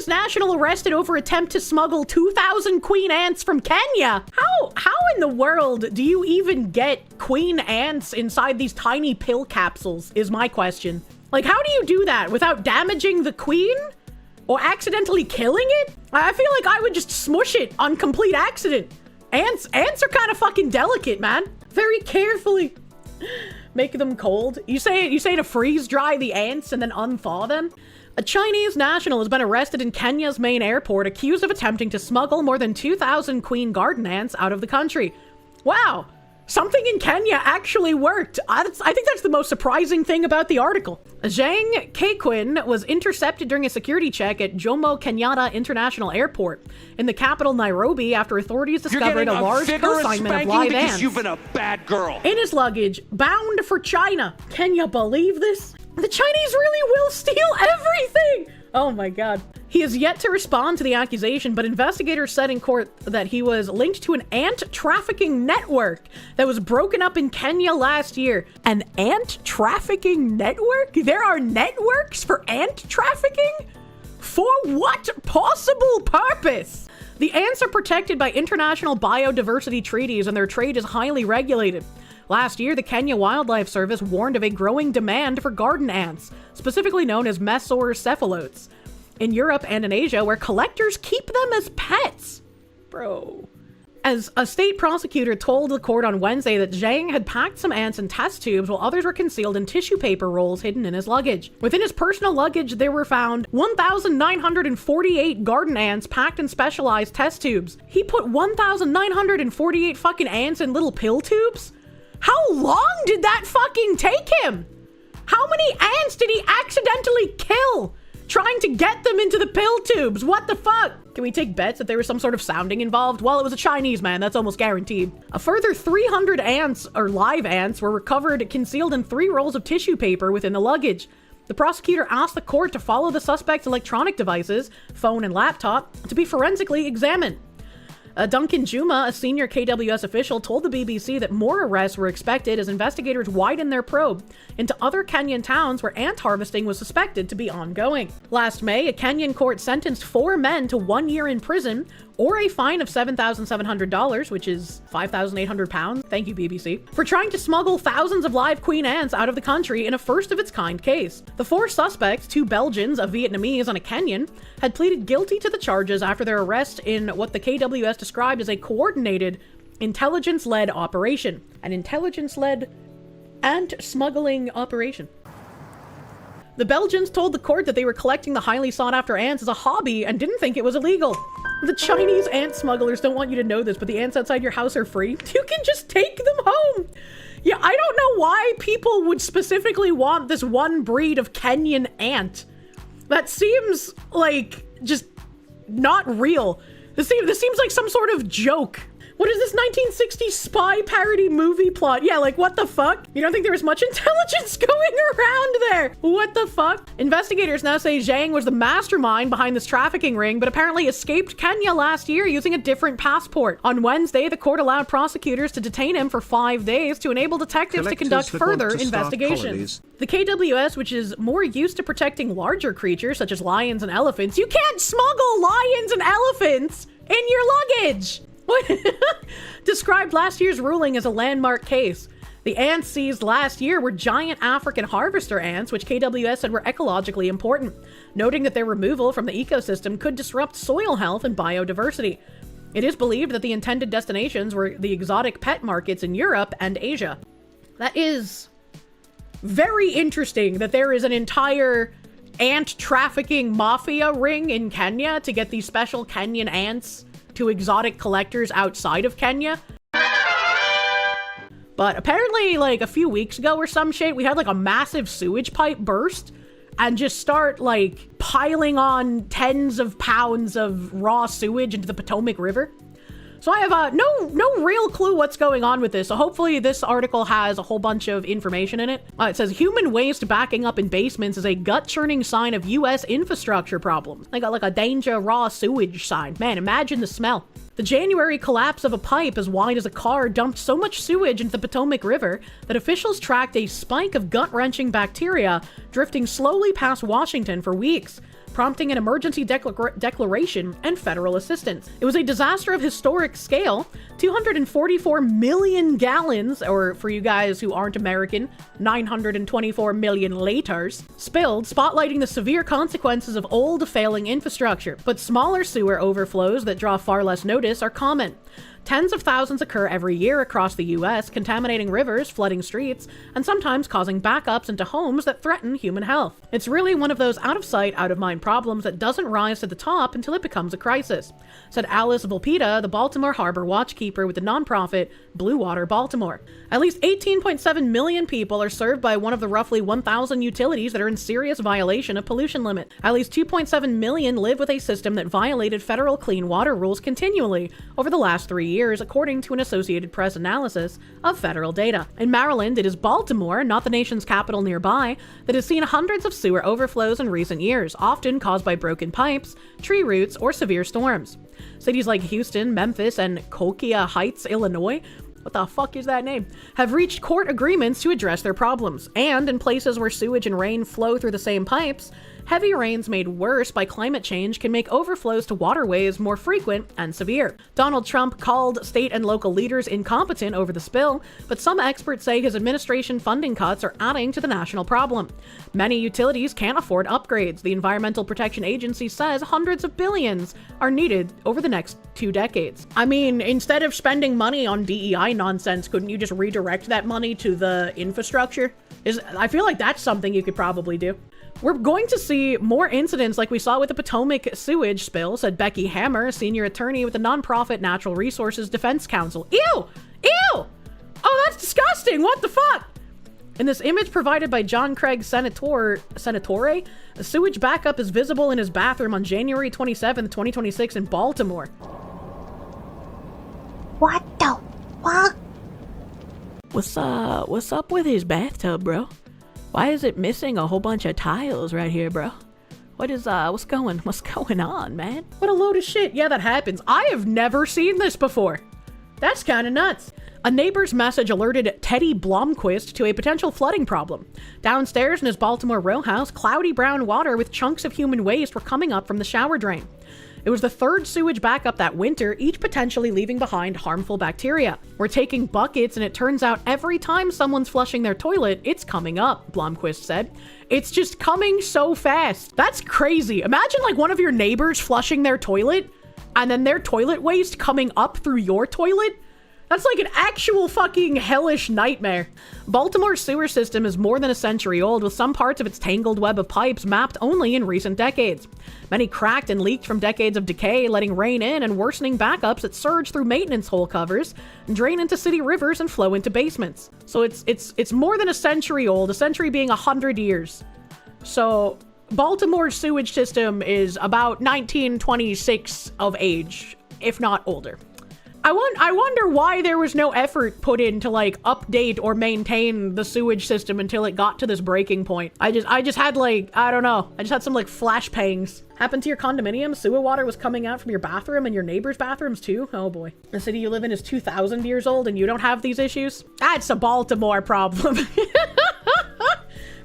Chinese national arrested over attempt to smuggle 2,000 queen ants from Kenya. How in the world do you even get queen ants inside these tiny pill capsules is my question. Like, how do you do that without damaging the queen? Or accidentally killing it? I feel like I would just smush it on complete accident. Ants are kind of fucking delicate, man. Very carefully make them cold. You say to freeze dry the ants and then unthaw them? A Chinese national has been arrested in Kenya's main airport, accused of attempting to smuggle more than 2,000 queen garden ants out of the country. Wow. Something in Kenya actually worked. I think that's the most surprising thing about the article. Zhang Kequin was intercepted during a security check at Jomo Kenyatta International Airport in the capital Nairobi after authorities discovered a large consignment of live ants. You've been a bad girl. In his luggage, bound for China. Can you believe this? The Chinese really will steal everything! Oh my god. He has yet to respond to the accusation, but investigators said in court that he was linked to an ant trafficking network that was broken up in Kenya last year. An ant trafficking network? There are networks for ant trafficking? For what possible purpose? The ants are protected by international biodiversity treaties and their trade is highly regulated. Last year, the Kenya Wildlife Service warned of a growing demand for garden ants, specifically known as Mesor cephalotes, in Europe and in Asia, where collectors keep them as pets. Bro. As a state prosecutor told the court on Wednesday that Zhang had packed some ants in test tubes while others were concealed in tissue paper rolls hidden in his luggage. Within his personal luggage, there were found 1,948 garden ants packed in specialized test tubes. He put 1,948 fucking ants in little pill tubes? How long did that fucking take him? How many ants did he accidentally kill trying to get them into the pill tubes? What the fuck? Can we take bets that there was some sort of sounding involved? Well, it was a Chinese man, that's almost guaranteed. A further 300 ants, or live ants, were recovered concealed in 3 rolls of tissue paper within the luggage. The prosecutor asked the court to follow the suspect's electronic devices, phone and laptop, to be forensically examined. Duncan Juma, a senior KWS official, told the BBC that more arrests were expected as investigators widened their probe into other Kenyan towns where ant harvesting was suspected to be ongoing. Last May, a Kenyan court sentenced 4 men to 1 year in prison or a fine of $7,700, which is £5,800. Thank you, BBC, for trying to smuggle thousands of live queen ants out of the country in a first-of-its-kind case. The 4 suspects, 2 Belgians, a Vietnamese, and a Kenyan, had pleaded guilty to the charges after their arrest in what the KWS described as a coordinated, intelligence-led operation. An intelligence-led ant smuggling operation. The Belgians told the court that they were collecting the highly sought-after ants as a hobby and didn't think it was illegal. The Chinese ant smugglers don't want you to know this, but the ants outside your house are free. You can just take them home. Yeah, I don't know why people would specifically want this one breed of Kenyan ant. That seems like just not real. This seems like some sort of joke. What is this 1960s spy parody movie plot? Yeah, like what the fuck? You don't think there was much intelligence going around there? What the fuck? Investigators now say Zhang was the mastermind behind this trafficking ring, but apparently escaped Kenya last year using a different passport. On Wednesday, the court allowed prosecutors to detain him for 5 days to enable detectives to conduct further investigations. The KWS, which is more used to protecting larger creatures such as lions and elephants, you can't smuggle lions and elephants in your luggage! Described last year's ruling as a landmark case. The ants seized last year were giant African harvester ants, which KWS said were ecologically important, noting that their removal from the ecosystem could disrupt soil health and biodiversity. It is believed that the intended destinations were the exotic pet markets in Europe and Asia. That is very interesting that there is an entire ant trafficking mafia ring in Kenya to get these special Kenyan ants to exotic collectors outside of Kenya. But apparently, like a few weeks ago or some shit, we had like a massive sewage pipe burst and just start like piling on tens of pounds of raw sewage into the Potomac River. So I have no real clue what's going on with this. So hopefully this article has a whole bunch of information in it. It says human waste backing up in basements is a gut-churning sign of U.S. infrastructure problems. They got like a danger raw sewage sign. Man, imagine the smell. The January collapse of a pipe as wide as a car dumped so much sewage into the Potomac River that officials tracked a spike of gut-wrenching bacteria drifting slowly past Washington for weeks. prompting an emergency declaration and federal assistance. It was a disaster of historic scale. 244 million gallons, or for you guys who aren't American, 924 million liters, spilled, spotlighting the severe consequences of old, failing infrastructure. But smaller sewer overflows that draw far less notice are common. Tens of thousands occur every year across the US, contaminating rivers, flooding streets, and sometimes causing backups into homes that threaten human health. It's really one of those out-of-sight, out-of-mind problems that doesn't rise to the top until it becomes a crisis, said Alice Volpita, the Baltimore Harbor watchkeeper with the nonprofit Blue Water Baltimore. At least 18.7 million people are served by one of the roughly 1,000 utilities that are in serious violation of pollution limit. At least 2.7 million live with a system that violated federal clean water rules continually over the last 3 years, according to an Associated Press analysis of federal data. In Maryland, it is Baltimore, not the nation's capital nearby, that has seen hundreds of sewer overflows in recent years, often caused by broken pipes, tree roots, or severe storms. Cities like Houston, Memphis, and Colchia Heights, Illinois, what the fuck is that name, have reached court agreements to address their problems. And in places where sewage and rain flow through the same pipes, heavy rains made worse by climate change can make overflows to waterways more frequent and severe. Donald Trump called state and local leaders incompetent over the spill, but some experts say his administration funding cuts are adding to the national problem. Many utilities can't afford upgrades. The Environmental Protection Agency says hundreds of billions are needed over the next 2 decades. I mean, instead of spending money on DEI nonsense, couldn't you just redirect that money to the infrastructure? I feel like that's something you could probably do. We're going to see more incidents like we saw with the Potomac sewage spill, said Becky Hammer, a senior attorney with the nonprofit Natural Resources Defense Council. Ew! Ew! Oh, that's disgusting! What the fuck? In this image provided by John Craig Senatore, a sewage backup is visible in his bathroom on January 27, 2026 in Baltimore. What the fuck? What's up with his bathtub, bro? Why is it missing a whole bunch of tiles right here, bro? What's going on, man? What a load of shit. Yeah, that happens. I have never seen this before. That's kind of nuts. A neighbor's message alerted Teddy Blomquist to a potential flooding problem. Downstairs in his Baltimore row house, cloudy brown water with chunks of human waste were coming up from the shower drain. It was the 3rd sewage backup that winter, each potentially leaving behind harmful bacteria. We're taking buckets and it turns out every time someone's flushing their toilet, it's coming up, Blomquist said. It's just coming so fast. That's crazy. Imagine like one of your neighbors flushing their toilet and then their toilet waste coming up through your toilet. That's like an actual fucking hellish nightmare. Baltimore's sewer system is more than a century old, with some parts of its tangled web of pipes mapped only in recent decades. Many cracked and leaked from decades of decay, letting rain in and worsening backups that surge through maintenance hole covers, drain into city rivers and flow into basements. So it's more than a century old, a century being 100 years. So Baltimore's sewage system is about 1926 of age, if not older. I wonder why there was no effort put in to like update or maintain the sewage system until it got to this breaking point. I just had like, I don't know. I just had some like flash pangs. Happened to your condominium? Sewer water was coming out from your bathroom and your neighbor's bathrooms too? Oh boy. The city you live in is 2,000 years old and you don't have these issues? That's a Baltimore problem.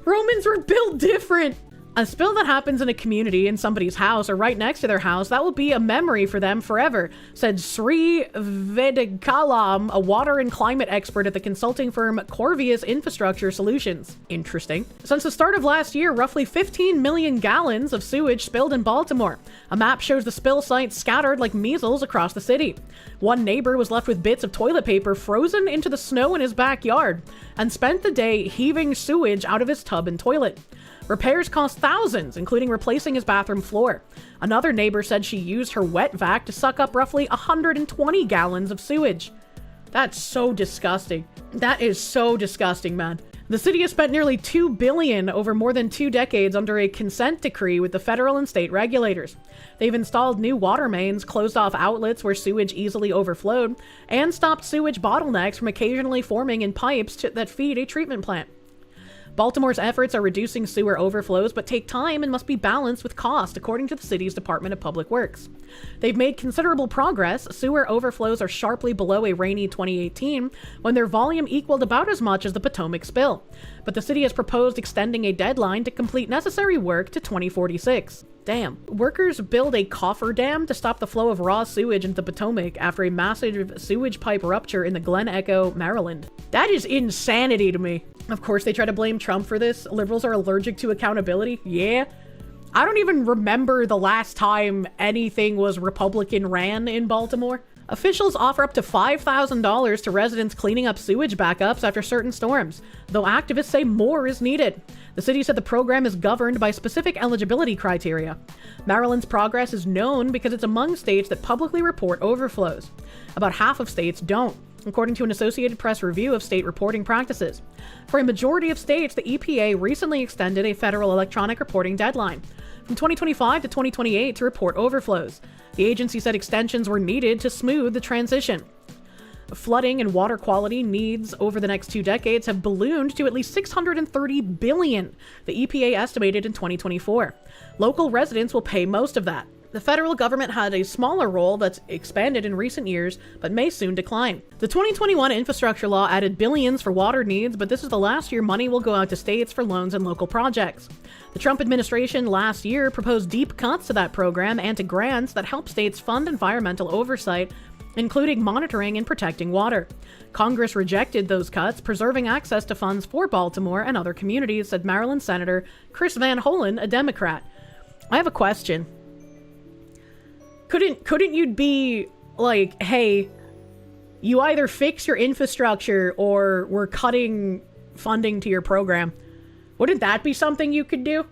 Romans were built different. A spill that happens in a community, in somebody's house, or right next to their house, that will be a memory for them forever, said Sri Vedikalam, a water and climate expert at the consulting firm Corvius Infrastructure Solutions. Interesting. Since the start of last year, roughly 15 million gallons of sewage spilled in Baltimore. A map shows the spill sites scattered like measles across the city. One neighbor was left with bits of toilet paper frozen into the snow in his backyard and spent the day heaving sewage out of his tub and toilet. Repairs cost thousands, including replacing his bathroom floor. Another neighbor said she used her wet vac to suck up roughly 120 gallons of sewage. That's so disgusting. That is so disgusting, man. The city has spent nearly $2 billion over more than 2 decades under a consent decree with the federal and state regulators. They've installed new water mains, closed off outlets where sewage easily overflowed, and stopped sewage bottlenecks from occasionally forming in pipes that feed a treatment plant. Baltimore's efforts are reducing sewer overflows, but take time and must be balanced with cost, according to the city's Department of Public Works. They've made considerable progress. Sewer overflows are sharply below a rainy 2018, when their volume equaled about as much as the Potomac spill. But the city has proposed extending a deadline to complete necessary work to 2046. Damn. Workers build a coffer dam to stop the flow of raw sewage into the Potomac after a massive sewage pipe rupture in the Glen Echo, Maryland. That is insanity to me. Of course, they try to blame Trump for this. Liberals are allergic to accountability. Yeah. I don't even remember the last time anything was Republican ran in Baltimore. Officials offer up to $5,000 to residents cleaning up sewage backups after certain storms, though activists say more is needed. The city said the program is governed by specific eligibility criteria. Maryland's progress is known because it's among states that publicly report overflows. About half of states don't, according to an Associated Press review of state reporting practices. For a majority of states, the EPA recently extended a federal electronic reporting deadline from 2025 to 2028 to report overflows. The agency said extensions were needed to smooth the transition. Flooding and water quality needs over the next 2 decades have ballooned to at least $630 billion, the EPA estimated in 2024. Local residents will pay most of that. The federal government had a smaller role that's expanded in recent years, but may soon decline. The 2021 infrastructure law added billions for water needs, but this is the last year money will go out to states for loans and local projects. The Trump administration last year proposed deep cuts to that program and to grants that help states fund environmental oversight, including monitoring and protecting water. Congress rejected those cuts, preserving access to funds for Baltimore and other communities, said Maryland Senator Chris Van Hollen, a Democrat. I have a question. Couldn't you be like, hey, you either fix your infrastructure or we're cutting funding to your program? Wouldn't that be something you could do?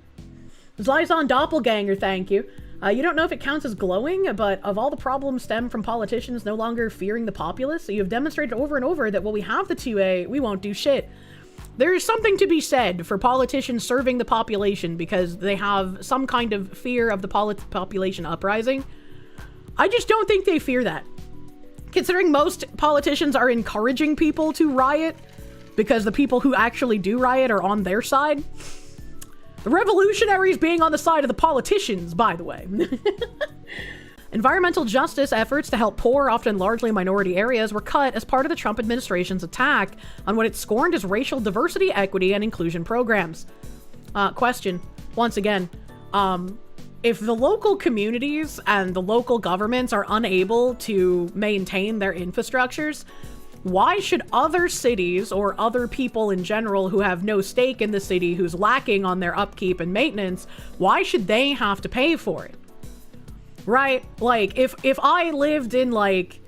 Zlizon Doppelganger, thank you. You don't know if it counts as glowing, but of all the problems stem from politicians no longer fearing the populace, so you've demonstrated over and over that while we have the 2A, we won't do shit. There is something to be said for politicians serving the population because they have some kind of fear of the population uprising. I just don't think they fear that. Considering most politicians are encouraging people to riot because the people who actually do riot are on their side. The revolutionaries being on the side of the politicians, by the way. Environmental justice efforts to help poor, often largely minority areas were cut as part of the Trump administration's attack on what it scorned as racial diversity, equity, and inclusion programs. Question, once again, if the local communities and the local governments are unable to maintain their infrastructures, why should other cities or other people in general who have no stake in the city, who's lacking on their upkeep and maintenance, why should they have to pay for it? Right? Like, if I lived in, like,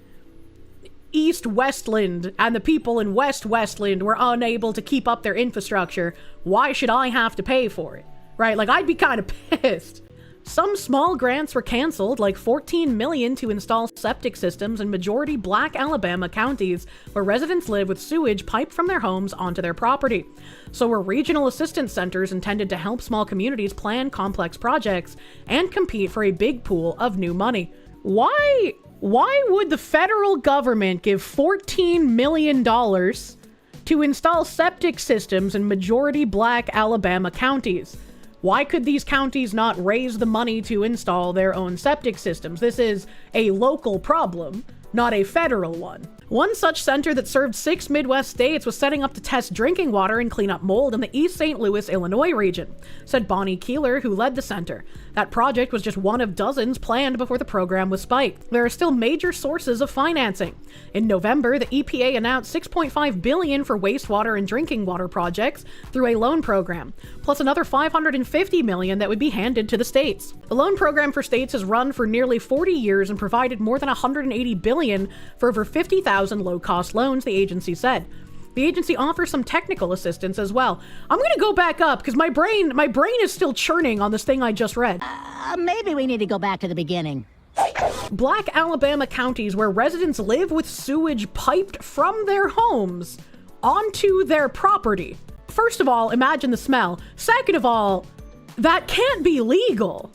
East Westland and the people in West Westland were unable to keep up their infrastructure, why should I have to pay for it? Right? Like, I'd be kind of pissed. Some small grants were canceled, like $14 million to install septic systems in majority Black Alabama counties where residents live with sewage piped from their homes onto their property. So were regional assistance centers intended to help small communities plan complex projects and compete for a big pool of new money. Why would the federal government give $14 million to install septic systems in majority Black Alabama counties? Why could these counties not raise the money to install their own septic systems? This is a local problem, not a federal one. One such center that served 6 Midwest states was setting up to test drinking water and clean up mold in the East St. Louis, Illinois region, said Bonnie Keeler, who led the center. That project was just one of dozens planned before the program was spiked. There are still major sources of financing. In November, the EPA announced $6.5 billion for wastewater and drinking water projects through a loan program, plus another $550 million that would be handed to the states. The loan program for states has run for nearly 40 years and provided more than $180 billion for over 50,000 low-cost loans, the agency said. The agency offers some technical assistance as well. I'm going to go back up because my brain is still churning on this thing I just read. Maybe we need to go back to the beginning. Black Alabama counties where residents live with sewage piped from their homes onto their property. First of all, imagine the smell. Second of all, that can't be legal.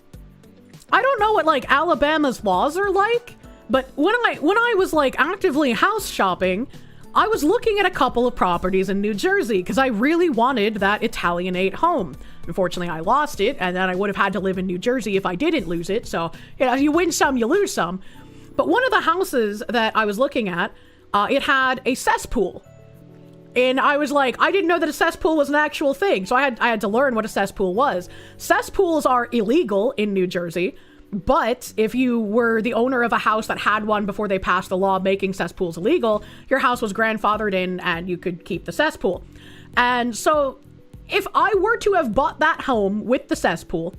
I don't know what, like, Alabama's laws are like, but when I was, like, actively house shopping, I was looking at a couple of properties in New Jersey because I really wanted that Italianate home. Unfortunately, I lost it, and then I would have had to live in New Jersey if I didn't lose it. So, you know, you win some, you lose some. But one of the houses that I was looking at, it had a cesspool. And I was like, I didn't know that a cesspool was an actual thing. So I had to learn what a cesspool was. Cesspools are illegal in New Jersey. But if you were the owner of a house that had one before they passed the law making cesspools illegal, your house was grandfathered in and you could keep the cesspool. And so if I were to have bought that home with the cesspool,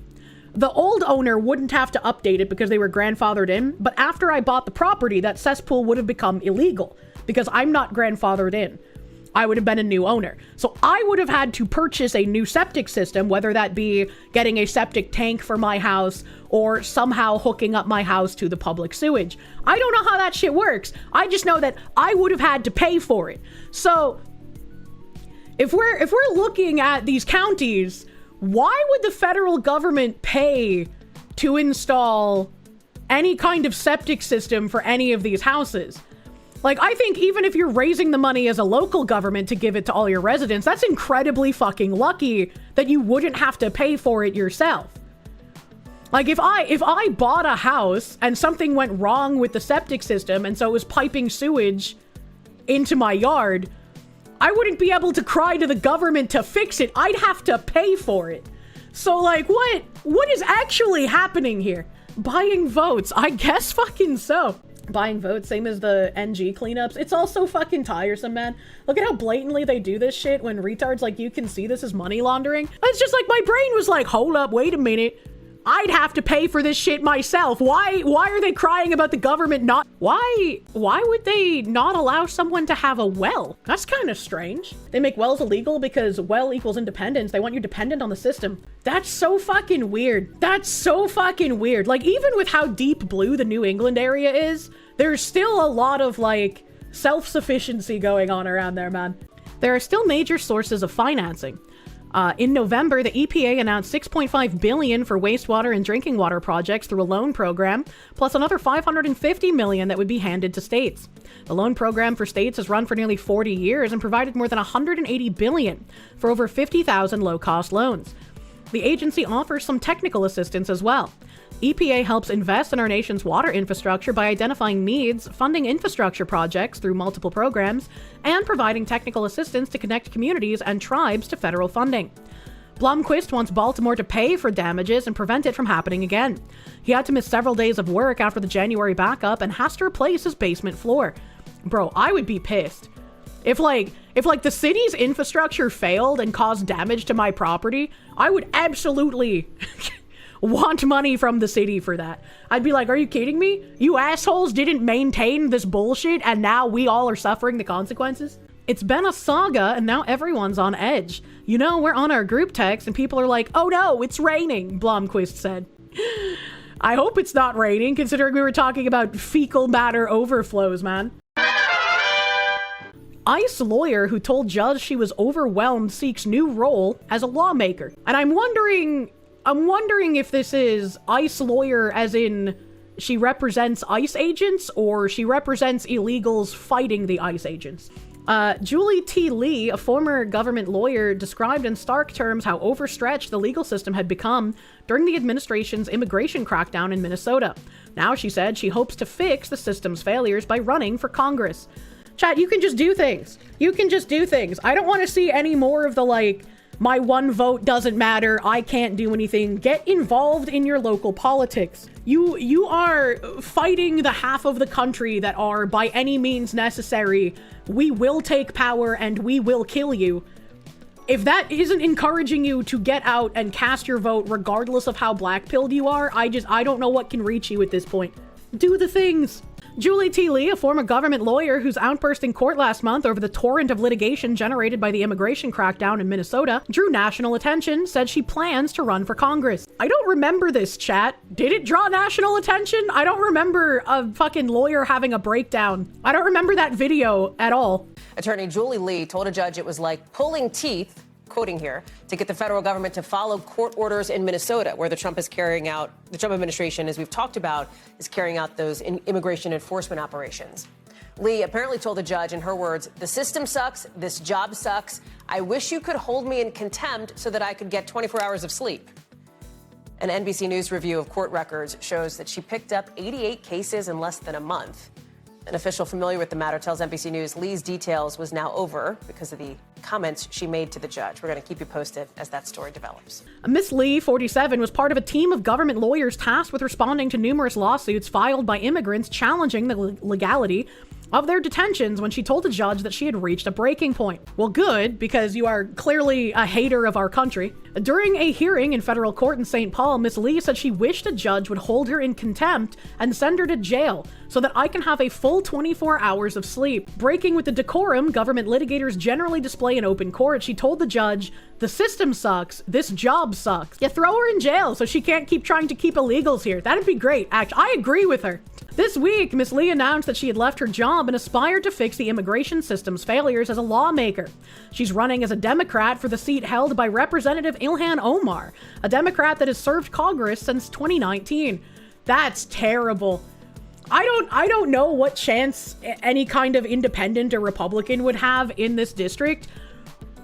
the old owner wouldn't have to update it because they were grandfathered in. But after I bought the property, that cesspool would have become illegal because I'm not grandfathered in. I would have been a new owner. So I would have had to purchase a new septic system, whether that be getting a septic tank for my house or somehow hooking up my house to the public sewage. I don't know how that shit works. I just know that I would have had to pay for it. So if we're looking at these counties, why would the federal government pay to install any kind of septic system for any of these houses? Like, I think even if you're raising the money as a local government to give it to all your residents, that's incredibly fucking lucky that you wouldn't have to pay for it yourself. Like, if I bought a house and something went wrong with the septic system and so it was piping sewage into my yard, I wouldn't be able to cry to the government to fix it. I'd have to pay for it. So, like, what is actually happening here? Buying votes? I guess fucking so. Buying votes, same as the NG cleanups. It's all so fucking tiresome, man. Look at how blatantly they do this shit when retards like you can see this as money laundering. It's just like my brain was like, hold up, wait a minute. I'd have to pay for this shit myself. Why are they crying about the government not? Why would they not allow someone to have a well? That's kind of strange. They make wells illegal because well equals independence. They want you dependent on the system. That's so fucking weird. That's so fucking weird. Like, even with how deep blue the New England area is, there's still a lot of like self-sufficiency going on around there, man. There are still major sources of financing. In November, the EPA announced $6.5 billion for wastewater and drinking water projects through a loan program, plus another $550 million that would be handed to states. The loan program for states has run for nearly 40 years and provided more than $180 billion for over 50,000 low-cost loans. The agency offers some technical assistance as well. EPA helps invest in our nation's water infrastructure by identifying needs, funding infrastructure projects through multiple programs, and providing technical assistance to connect communities and tribes to federal funding. Blomquist wants Baltimore to pay for damages and prevent it from happening again. He had to miss several days of work after the January backup and has to replace his basement floor. Bro, I would be pissed. If the city's infrastructure failed and caused damage to my property, I would absolutely want money from the city for that. I'd be like, are you kidding me? You assholes didn't maintain this bullshit and now we all are suffering the consequences? It's been a saga and now everyone's on edge. You know, we're on our group text and people are like, oh no, it's raining, Blomquist said. I hope it's not raining considering we were talking about fecal matter overflows, man. ICE lawyer who told judge she was overwhelmed seeks new role as a lawmaker. And I'm wondering if this is ICE lawyer as in she represents ICE agents or she represents illegals fighting the ICE agents. Julie T. Lee, a former government lawyer, described in stark terms how overstretched the legal system had become during the administration's immigration crackdown in Minnesota. Now, she said, she hopes to fix the system's failures by running for Congress. Chat, you can just do things. You can just do things. I don't want to see any more of the like, my one vote doesn't matter, I can't do anything. Get involved in your local politics. You are fighting the half of the country that are, by any means necessary, we will take power and we will kill you. If that isn't encouraging you to get out and cast your vote regardless of how black-pilled you are, I don't know what can reach you at this point. Do the things. Julie T. Lee, a former government lawyer whose outburst in court last month over the torrent of litigation generated by the immigration crackdown in Minnesota drew national attention, said she plans to run for Congress. I don't remember this, chat. Did it draw national attention? I don't remember a fucking lawyer having a breakdown. I don't remember that video at all. Attorney Julie Lee told a judge it was like pulling teeth, quoting here, to get the federal government to follow court orders in Minnesota, where the Trump administration, as we've talked about, is carrying out those immigration enforcement operations. Lee apparently told the judge, in her words, the system sucks, this job sucks. I wish you could hold me in contempt so that I could get 24 hours of sleep. An NBC News review of court records shows that she picked up 88 cases in less than a month. An official familiar with the matter tells NBC News Lee's details was now over because of the comments she made to the judge. We're going to keep you posted as that story develops. Miss Lee, 47, was part of a team of government lawyers tasked with responding to numerous lawsuits filed by immigrants challenging the legality of their detentions when she told the judge that she had reached a breaking point. Well, good, because you are clearly a hater of our country. During a hearing in federal court in St. Paul, Miss Lee said she wished a judge would hold her in contempt and send her to jail so that I can have a full 24 hours of sleep. Breaking with the decorum government litigators generally display in open court, she told the judge, "The system sucks. This job sucks. You throw her in jail so she can't keep trying to keep illegals here." That'd be great. Actually, I agree with her. This week, Miss Lee announced that she had left her job and aspired to fix the immigration system's failures as a lawmaker. She's running as a Democrat for the seat held by Representative Ilhan Omar, a Democrat that has served Congress since 2019. That's terrible. I don't know what chance any kind of independent or Republican would have in this district,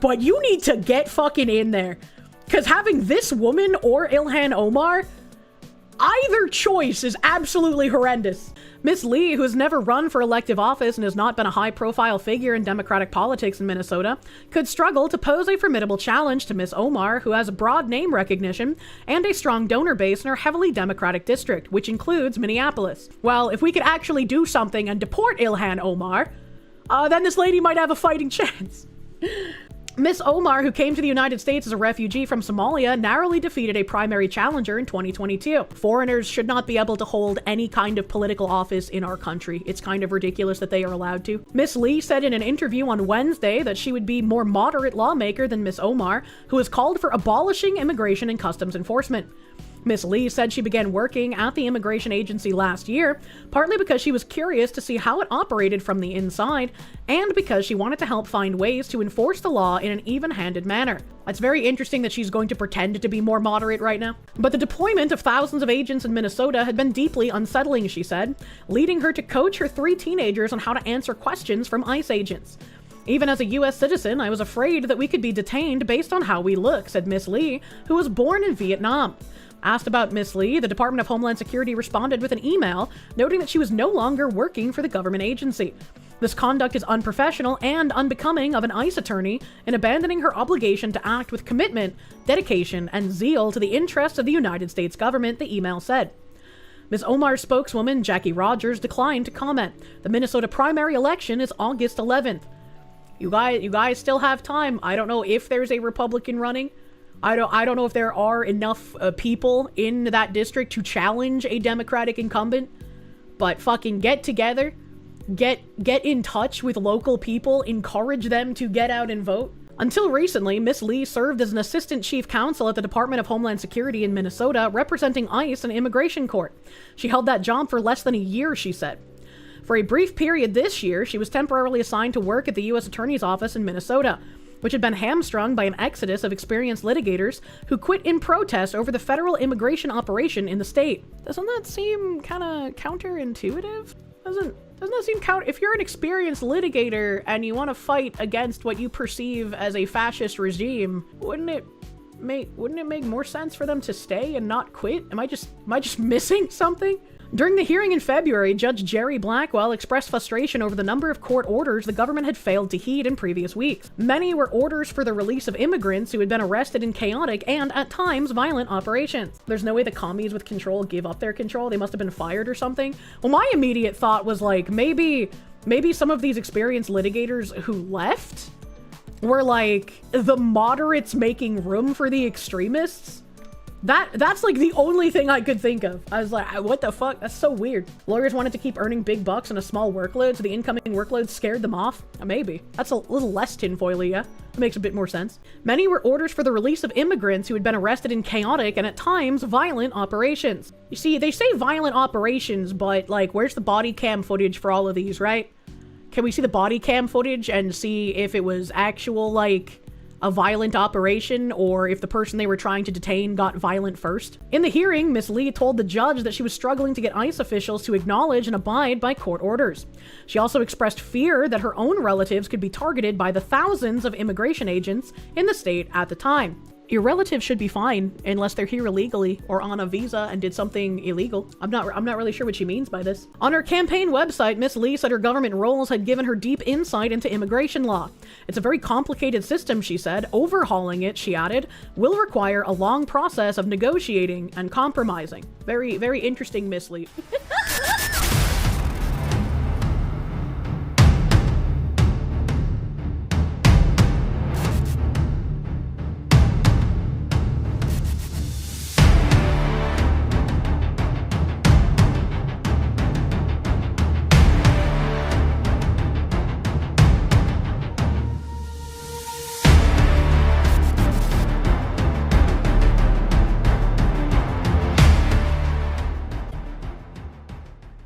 but you need to get fucking in there. Because having this woman or Ilhan Omar, either choice is absolutely horrendous. Miss Lee, who has never run for elective office and has not been a high-profile figure in Democratic politics in Minnesota, could struggle to pose a formidable challenge to Miss Omar, who has a broad name recognition and a strong donor base in her heavily Democratic district, which includes Minneapolis. Well, if we could actually do something and deport Ilhan Omar, then this lady might have a fighting chance. Miss Omar, who came to the United States as a refugee from Somalia, narrowly defeated a primary challenger in 2022. Foreigners should not be able to hold any kind of political office in our country. It's kind of ridiculous that they are allowed to. Miss Lee said in an interview on Wednesday that she would be more moderate lawmaker than Miss Omar, who has called for abolishing immigration and customs enforcement. Miss Lee said she began working at the immigration agency last year, partly because she was curious to see how it operated from the inside, and because she wanted to help find ways to enforce the law in an even-handed manner. It's very interesting that she's going to pretend to be more moderate right now. But the deployment of thousands of agents in Minnesota had been deeply unsettling, she said, leading her to coach her 3 teenagers on how to answer questions from ICE agents. "Even as a U.S. citizen, I was afraid that we could be detained based on how we look," said Miss Lee, who was born in Vietnam. Asked about Miss Lee, the Department of Homeland Security responded with an email noting that she was no longer working for the government agency. This conduct is unprofessional and unbecoming of an ICE attorney in abandoning her obligation to act with commitment, dedication, and zeal to the interests of the United States government, the email said. Ms. Omar's spokeswoman, Jackie Rogers, declined to comment. The Minnesota primary election is August 11th. You guys still have time. I don't know if there's a Republican running. I don't know if there are enough people in that district to challenge a Democratic incumbent, but fucking get together, get in touch with local people, encourage them to get out and vote. Until recently, Miss Lee served as an assistant chief counsel at the Department of Homeland Security in Minnesota, representing ICE and Immigration Court. She held that job for less than a year, she said. For a brief period this year, she was temporarily assigned to work at the U.S. Attorney's Office in Minnesota, which had been hamstrung by an exodus of experienced litigators who quit in protest over the federal immigration operation in the state. Doesn't that seem kind of counterintuitive? Doesn't that seem if you're an experienced litigator and you want to fight against what you perceive as a fascist regime, wouldn't it make more sense for them to stay and not quit? Am I just missing something? During the hearing in February, Judge Jerry Blackwell expressed frustration over the number of court orders the government had failed to heed in previous weeks. Many were orders for the release of immigrants who had been arrested in chaotic and, at times, violent operations. There's no way the commies with control give up their control. They must have been fired or something. Well, my immediate thought was like, maybe some of these experienced litigators who left were like the moderates making room for the extremists. That's like the only thing I could think of. I was like, what the fuck? That's so weird. Lawyers wanted to keep earning big bucks on a small workload, so the incoming workload scared them off? Maybe. That's a little less tinfoily, yeah? That makes a bit more sense. Many were orders for the release of immigrants who had been arrested in chaotic and at times violent operations. You see, they say violent operations, but like, where's the body cam footage for all of these, right? Can we see the body cam footage and see if it was actual, like, a violent operation, or if the person they were trying to detain got violent first? In the hearing, Miss Lee told the judge that she was struggling to get ICE officials to acknowledge and abide by court orders. She also expressed fear that her own relatives could be targeted by the thousands of immigration agents in the state at the time. Your relatives should be fine unless they're here illegally or on a visa and did something illegal. I'm not really sure what she means by this. On her campaign website, Miss Lee said her government roles had given her deep insight into immigration law. It's a very complicated system, she said. Overhauling it, she added, will require a long process of negotiating and compromising. Very, very interesting, Miss Lee.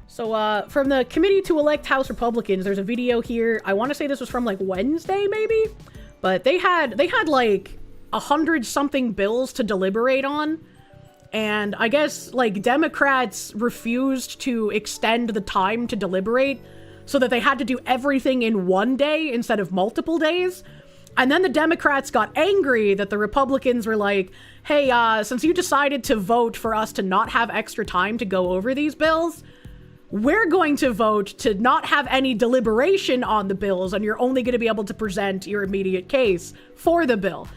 So, from the committee to elect House Republicans, there's a video here. I want to say this was from like Wednesday, maybe, but they had like 100-something bills to deliberate on, and I guess like Democrats refused to extend the time to deliberate, so that they had to do everything in one day instead of multiple days. And then the Democrats got angry that the Republicans were like, hey, since you decided to vote for us to not have extra time to go over these bills, we're going to vote to not have any deliberation on the bills, and you're only going to be able to present your immediate case for the bill.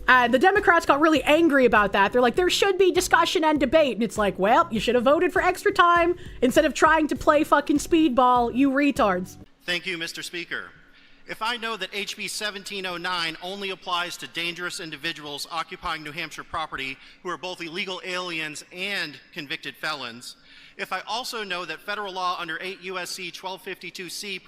And the Democrats got really angry about that. They're like, there should be discussion and debate. And it's like, well, you should have voted for extra time instead of trying to play fucking speedball, you retards. Thank you, Mr. Speaker. If I know that HB 1709 only applies to dangerous individuals occupying New Hampshire property who are both illegal aliens and convicted felons, if I also know that federal law under 8 U.S.C. 1252C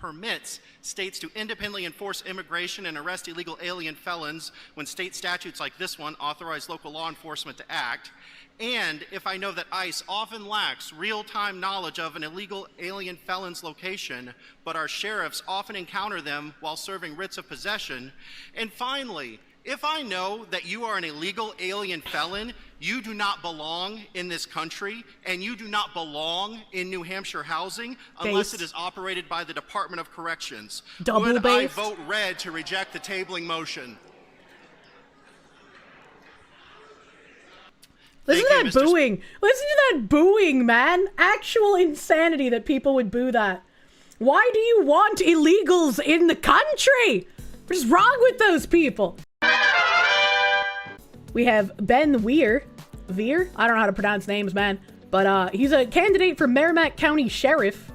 permits states to independently enforce immigration and arrest illegal alien felons when state statutes like this one authorize local law enforcement to act, and if I know that ICE often lacks real-time knowledge of an illegal alien felon's location, but our sheriffs often encounter them while serving writs of possession, and finally, if I know that you are an illegal alien felon, you do not belong in this country, and you do not belong in New Hampshire housing unless it is operated by the Department of Corrections. Would I vote red to reject the tabling motion? Listen to that booing. Listen to that booing, man. Actual insanity that people would boo that. Why do you want illegals in the country? What is wrong with those people? We have Ben Weir. Veer? I don't know how to pronounce names, man. But he's a candidate for Merrimack County Sheriff,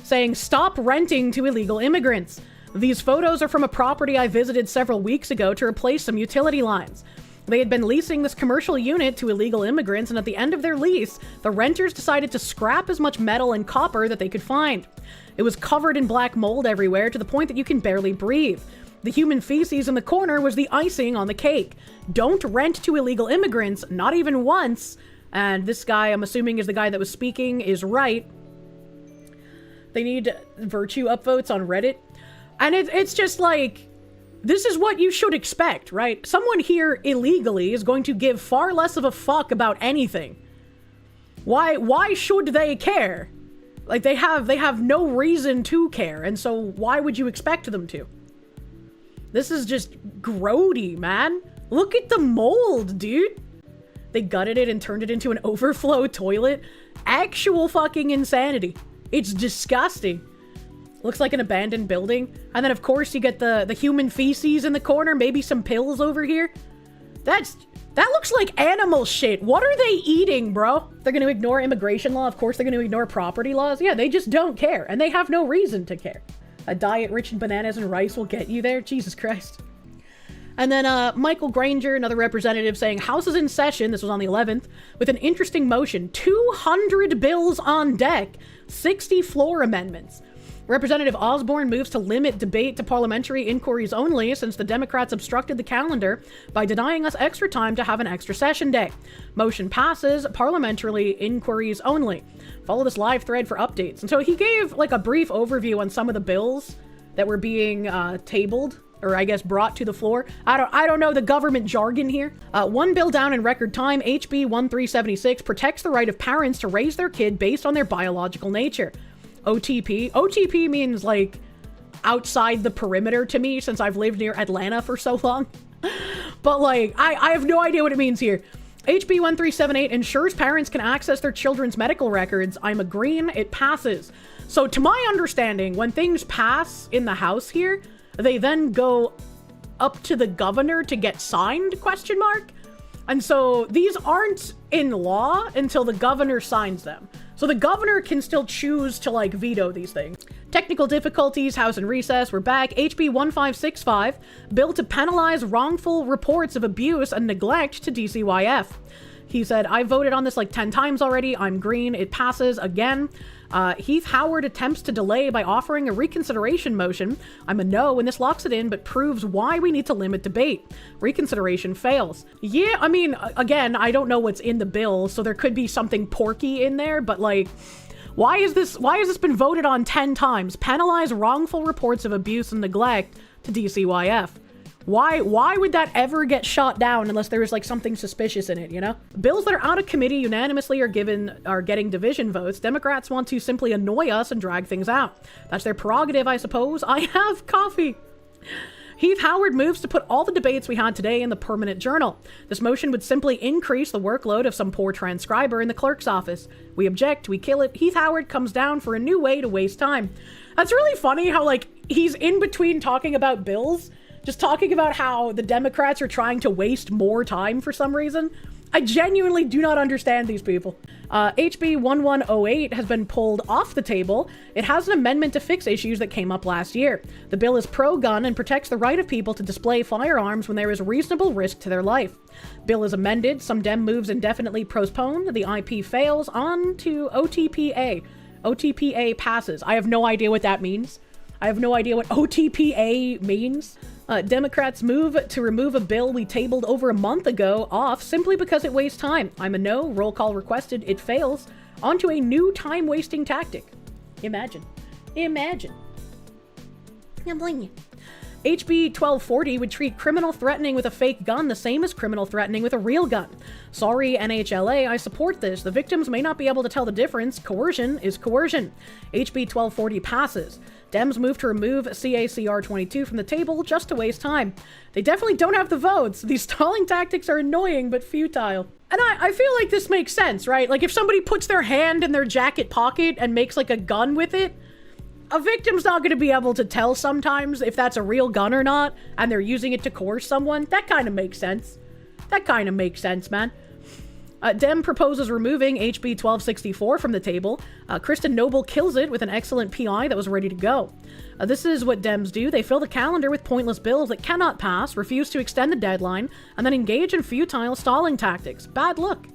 saying, stop renting to illegal immigrants. These photos are from a property I visited several weeks ago to replace some utility lines. They had been leasing this commercial unit to illegal immigrants, and at the end of their lease, the renters decided to scrap as much metal and copper that they could find. It was covered in black mold everywhere to the point that you can barely breathe. The human feces in the corner was the icing on the cake. Don't rent to illegal immigrants, not even once. And this guy, I'm assuming is the guy that was speaking, is right. They need virtue upvotes on Reddit. And it's just like, this is what you should expect, right? Someone here illegally is going to give far less of a fuck about anything. Why should they care? Like, they have no reason to care, and so why would you expect them to? This is just grody, man. Look at the mold, dude. They gutted it and turned it into an overflow toilet. Actual fucking insanity. It's disgusting. Looks like an abandoned building. And then, of course, you get the human feces in the corner. Maybe some pills over here. That looks like animal shit. What are they eating, bro? They're going to ignore immigration law. Of course, they're going to ignore property laws. Yeah, they just don't care. And they have no reason to care. A diet rich in bananas and rice will get you there. Jesus Christ. And then Michael Granger, another representative, saying, House is in session, this was on the 11th, with an interesting motion. 200 bills on deck. 60 floor amendments. Representative Osborne moves to limit debate to parliamentary inquiries only, since the Democrats obstructed the calendar by denying us extra time to have an extra session day. Motion passes, parliamentary inquiries only. Follow this live thread for updates. And so he gave like a brief overview on some of the bills that were being tabled, or I guess brought to the floor. I don't know the government jargon here. One bill down in record time, HB 1376, protects the right of parents to raise their kid based on their biological nature. OTP. OTP means like outside the perimeter to me, since I've lived near Atlanta for so long. But like, I have no idea what it means here. HB 1378 ensures parents can access their children's medical records. I'm agreeing, it passes. So to my understanding, when things pass in the House here, they then go up to the governor to get signed, ? And so these aren't in law until the governor signs them. So the governor can still choose to like veto these things. Technical difficulties, House in recess, we're back. HB 1565, bill to penalize wrongful reports of abuse and neglect to DCYF. He said, I voted on this like 10 times already. I'm green. It passes again. Heath Howard attempts to delay by offering a reconsideration motion. I'm a no, and this locks it in, but proves why we need to limit debate. Reconsideration fails. Yeah, I mean, again, I don't know what's in the bill, so there could be something porky in there, but like, why has this been voted on 10 times? Penalize wrongful reports of abuse and neglect to DCYF. Why would that ever get shot down unless there was like something suspicious in it, you know? Bills that are out of committee unanimously are getting division votes. Democrats want to simply annoy us and drag things out. That's their prerogative, I suppose. I have coffee. Heath Howard moves to put all the debates we had today in the permanent journal. This motion would simply increase the workload of some poor transcriber in the clerk's office. We object, we kill it. Heath Howard comes down for a new way to waste time. That's really funny how like he's in between talking about bills, just talking about how the Democrats are trying to waste more time for some reason. I genuinely do not understand these people. HB 1108 has been pulled off the table. It has an amendment to fix issues that came up last year. The bill is pro-gun and protects the right of people to display firearms when there is reasonable risk to their life. Bill is amended. Some Dem moves indefinitely postponed. The IP fails. On to OTPA. OTPA passes. I have no idea what that means. I have no idea what OTPA means. Democrats move to remove a bill we tabled over a month ago off simply because it wastes time. I'm a no. Roll call requested. It fails. Onto a new time-wasting tactic. Imagine. Imagine. HB 1240 would treat criminal threatening with a fake gun the same as criminal threatening with a real gun. Sorry, NHLA, I support this. The victims may not be able to tell the difference. Coercion is coercion. HB 1240 passes. Dems move to remove CACR 22 from the table just to waste time. They definitely don't have the votes. These stalling tactics are annoying but futile. And I feel like this makes sense, right? Like if somebody puts their hand in their jacket pocket and makes like a gun with it, a victim's not going to be able to tell sometimes if that's a real gun or not, and they're using it to coerce someone. That kind of makes sense. That kind of makes sense, man. Dem proposes removing HB 1264 from the table. Kristen Noble kills it with an excellent PI that was ready to go. This is what Dems do. They fill the calendar with pointless bills that cannot pass, refuse to extend the deadline, and then engage in futile stalling tactics. Bad luck.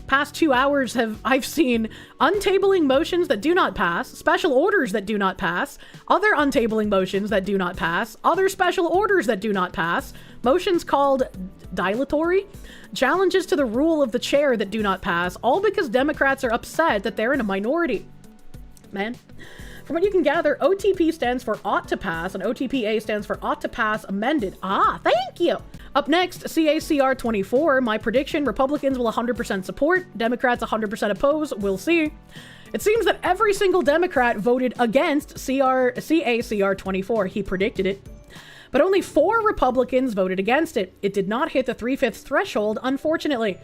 Past 2 hours I've seen untabling motions that do not pass, special orders that do not pass, other untabling motions that do not pass, other special orders that do not pass, motions called dilatory, challenges to the rule of the chair that do not pass, all because Democrats are upset that they're in a minority. Man. From what you can gather, OTP stands for ought to pass, and OTPA stands for ought to pass amended. Ah, thank you! Up next, CACR 24. My prediction, Republicans will 100% support, Democrats 100% oppose, we'll see. It seems that every single Democrat voted against CACR 24. He predicted it. But only 4 Republicans voted against it. It did not hit the 3/5 threshold, unfortunately.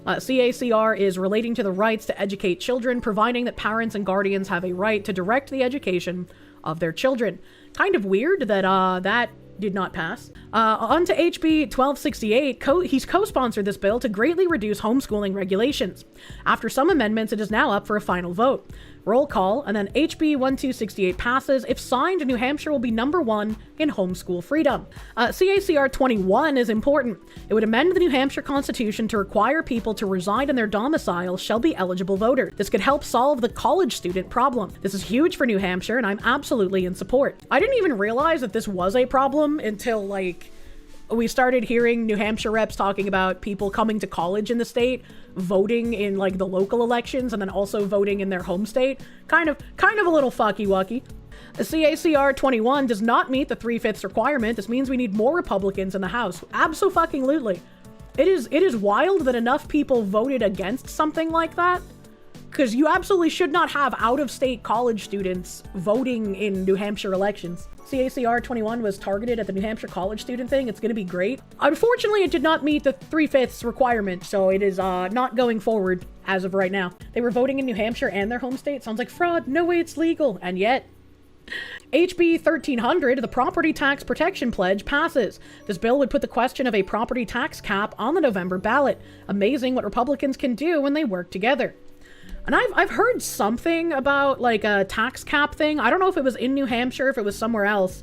CACR is relating to the rights to educate children, providing that parents and guardians have a right to direct the education of their children. Kind of weird that that did not pass. On to HB 1268. He's co-sponsored this bill to greatly reduce homeschooling regulations. After some amendments, it is now up for a final vote. Roll call, and then HB 1268 passes. If signed, New Hampshire will be #1 in homeschool freedom. CACR 21 is important. It would amend the New Hampshire Constitution to require people to reside in their domicile shall be eligible voters. This could help solve the college student problem. This is huge for New Hampshire, and I'm absolutely in support. I didn't even realize that this was a problem until, like, we started hearing New Hampshire reps talking about people coming to college in the state, voting in like the local elections, and then also voting in their home state. Kind of a little fucky-wucky. The CACR 21 does not meet the 3/5 requirement. This means we need more Republicans in the House. Abso-fucking-lutely. It is wild that enough people voted against something like that because you absolutely should not have out-of-state college students voting in New Hampshire elections. CACR 21 was targeted at the New Hampshire college student thing. It's going to be great. Unfortunately, it did not meet the 3/5 requirement, so it is not going forward as of right now. They were voting in New Hampshire and their home state. Sounds like fraud. No way it's legal. And yet, HB 1300, the Property Tax Protection Pledge, passes. This bill would put the question of a property tax cap on the November ballot. Amazing what Republicans can do when they work together. And I've heard something about like a tax cap thing. I don't know if it was in New Hampshire, if it was somewhere else,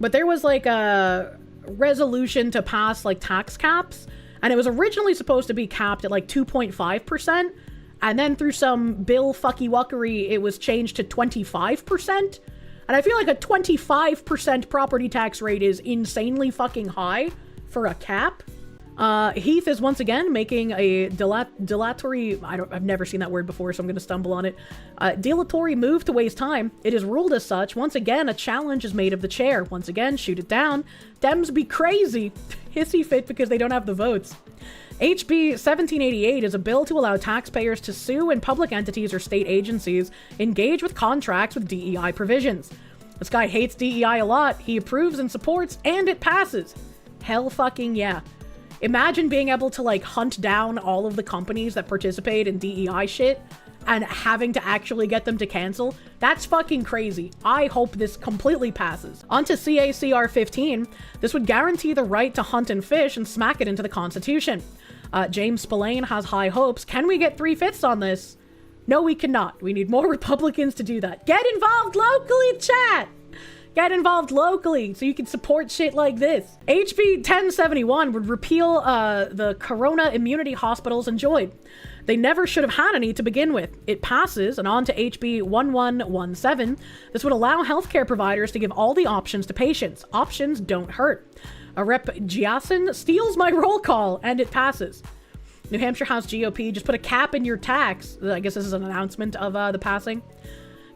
but there was like a resolution to pass like tax caps, and it was originally supposed to be capped at like 2.5%, and then through some bill fucky-wuckery, it was changed to 25%. And I feel like a 25% property tax rate is insanely fucking high for a cap. Heath is once again making a dilatory, I've never seen that word before, so I'm going to stumble on it. Dilatory move to waste time. It is ruled as such. Once again, a challenge is made of the chair. Once again, shoot it down. Dems be crazy. Hissy fit because they don't have the votes. HB 1788 is a bill to allow taxpayers to sue and public entities or state agencies engage with contracts with DEI provisions. This guy hates DEI a lot. He approves and supports, and it passes. Hell fucking yeah. Imagine being able to like hunt down all of the companies that participate in DEI shit and having to actually get them to cancel. That's fucking crazy. I hope this completely passes. On to CACR 15. This would guarantee the right to hunt and fish and smack it into the Constitution. James Spillane has high hopes. Can we get 3/5 on this? No, we cannot. We need more Republicans to do that. Get involved locally, chat! Get involved locally so you can support shit like this. HB 1071 would repeal the Corona immunity hospitals enjoyed. They never should have had any to begin with. It passes, and on to HB 1117. This would allow healthcare providers to give all the options to patients. Options don't hurt. Rep. Giason steals my roll call, and it passes. New Hampshire House GOP just put a cap in your tax. I guess this is an announcement of the passing.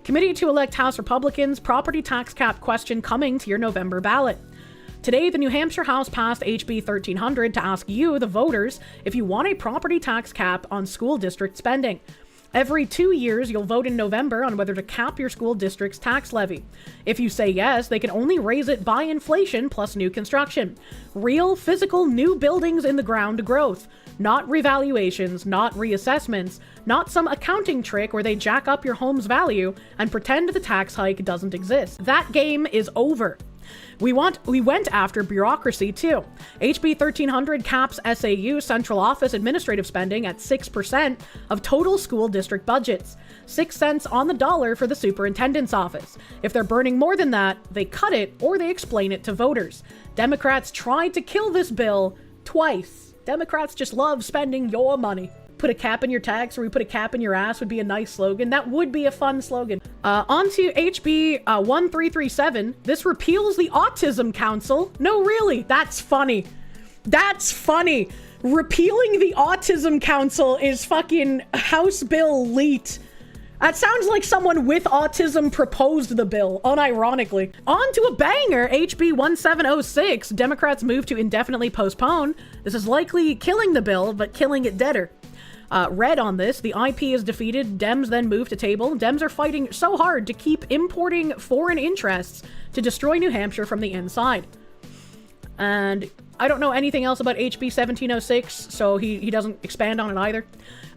Committee to elect House Republicans, property tax cap question coming to your November ballot. Today, the New Hampshire House passed HB 1300 to ask you, the voters, if you want a property tax cap on school district spending. Every 2 years, you'll vote in November on whether to cap your school district's tax levy. If you say yes, they can only raise it by inflation plus new construction. Real, physical, new buildings in the ground growth. Not revaluations, not reassessments, not some accounting trick where they jack up your home's value and pretend the tax hike doesn't exist. That game is over. We went after bureaucracy too. HB 1300 caps SAU central office administrative spending at 6% of total school district budgets. 6 cents on the dollar for the superintendent's office. If they're burning more than that, they cut it or they explain it to voters. Democrats tried to kill this bill twice. Democrats just love spending your money. Put a cap in your tax, or we put a cap in your ass would be a nice slogan. That would be a fun slogan. On to HB 1337. This repeals the Autism Council. No, really, that's funny. That's funny. Repealing the Autism Council is fucking House Bill Leet. That sounds like someone with autism proposed the bill, unironically. On to a banger, HB 1706. Democrats move to indefinitely postpone. This is likely killing the bill, but killing it deader. Red on this, the IP is defeated, Dems then move to table. Dems are fighting so hard to keep importing foreign interests to destroy New Hampshire from the inside. And I don't know anything else about HB 1706, so he doesn't expand on it either.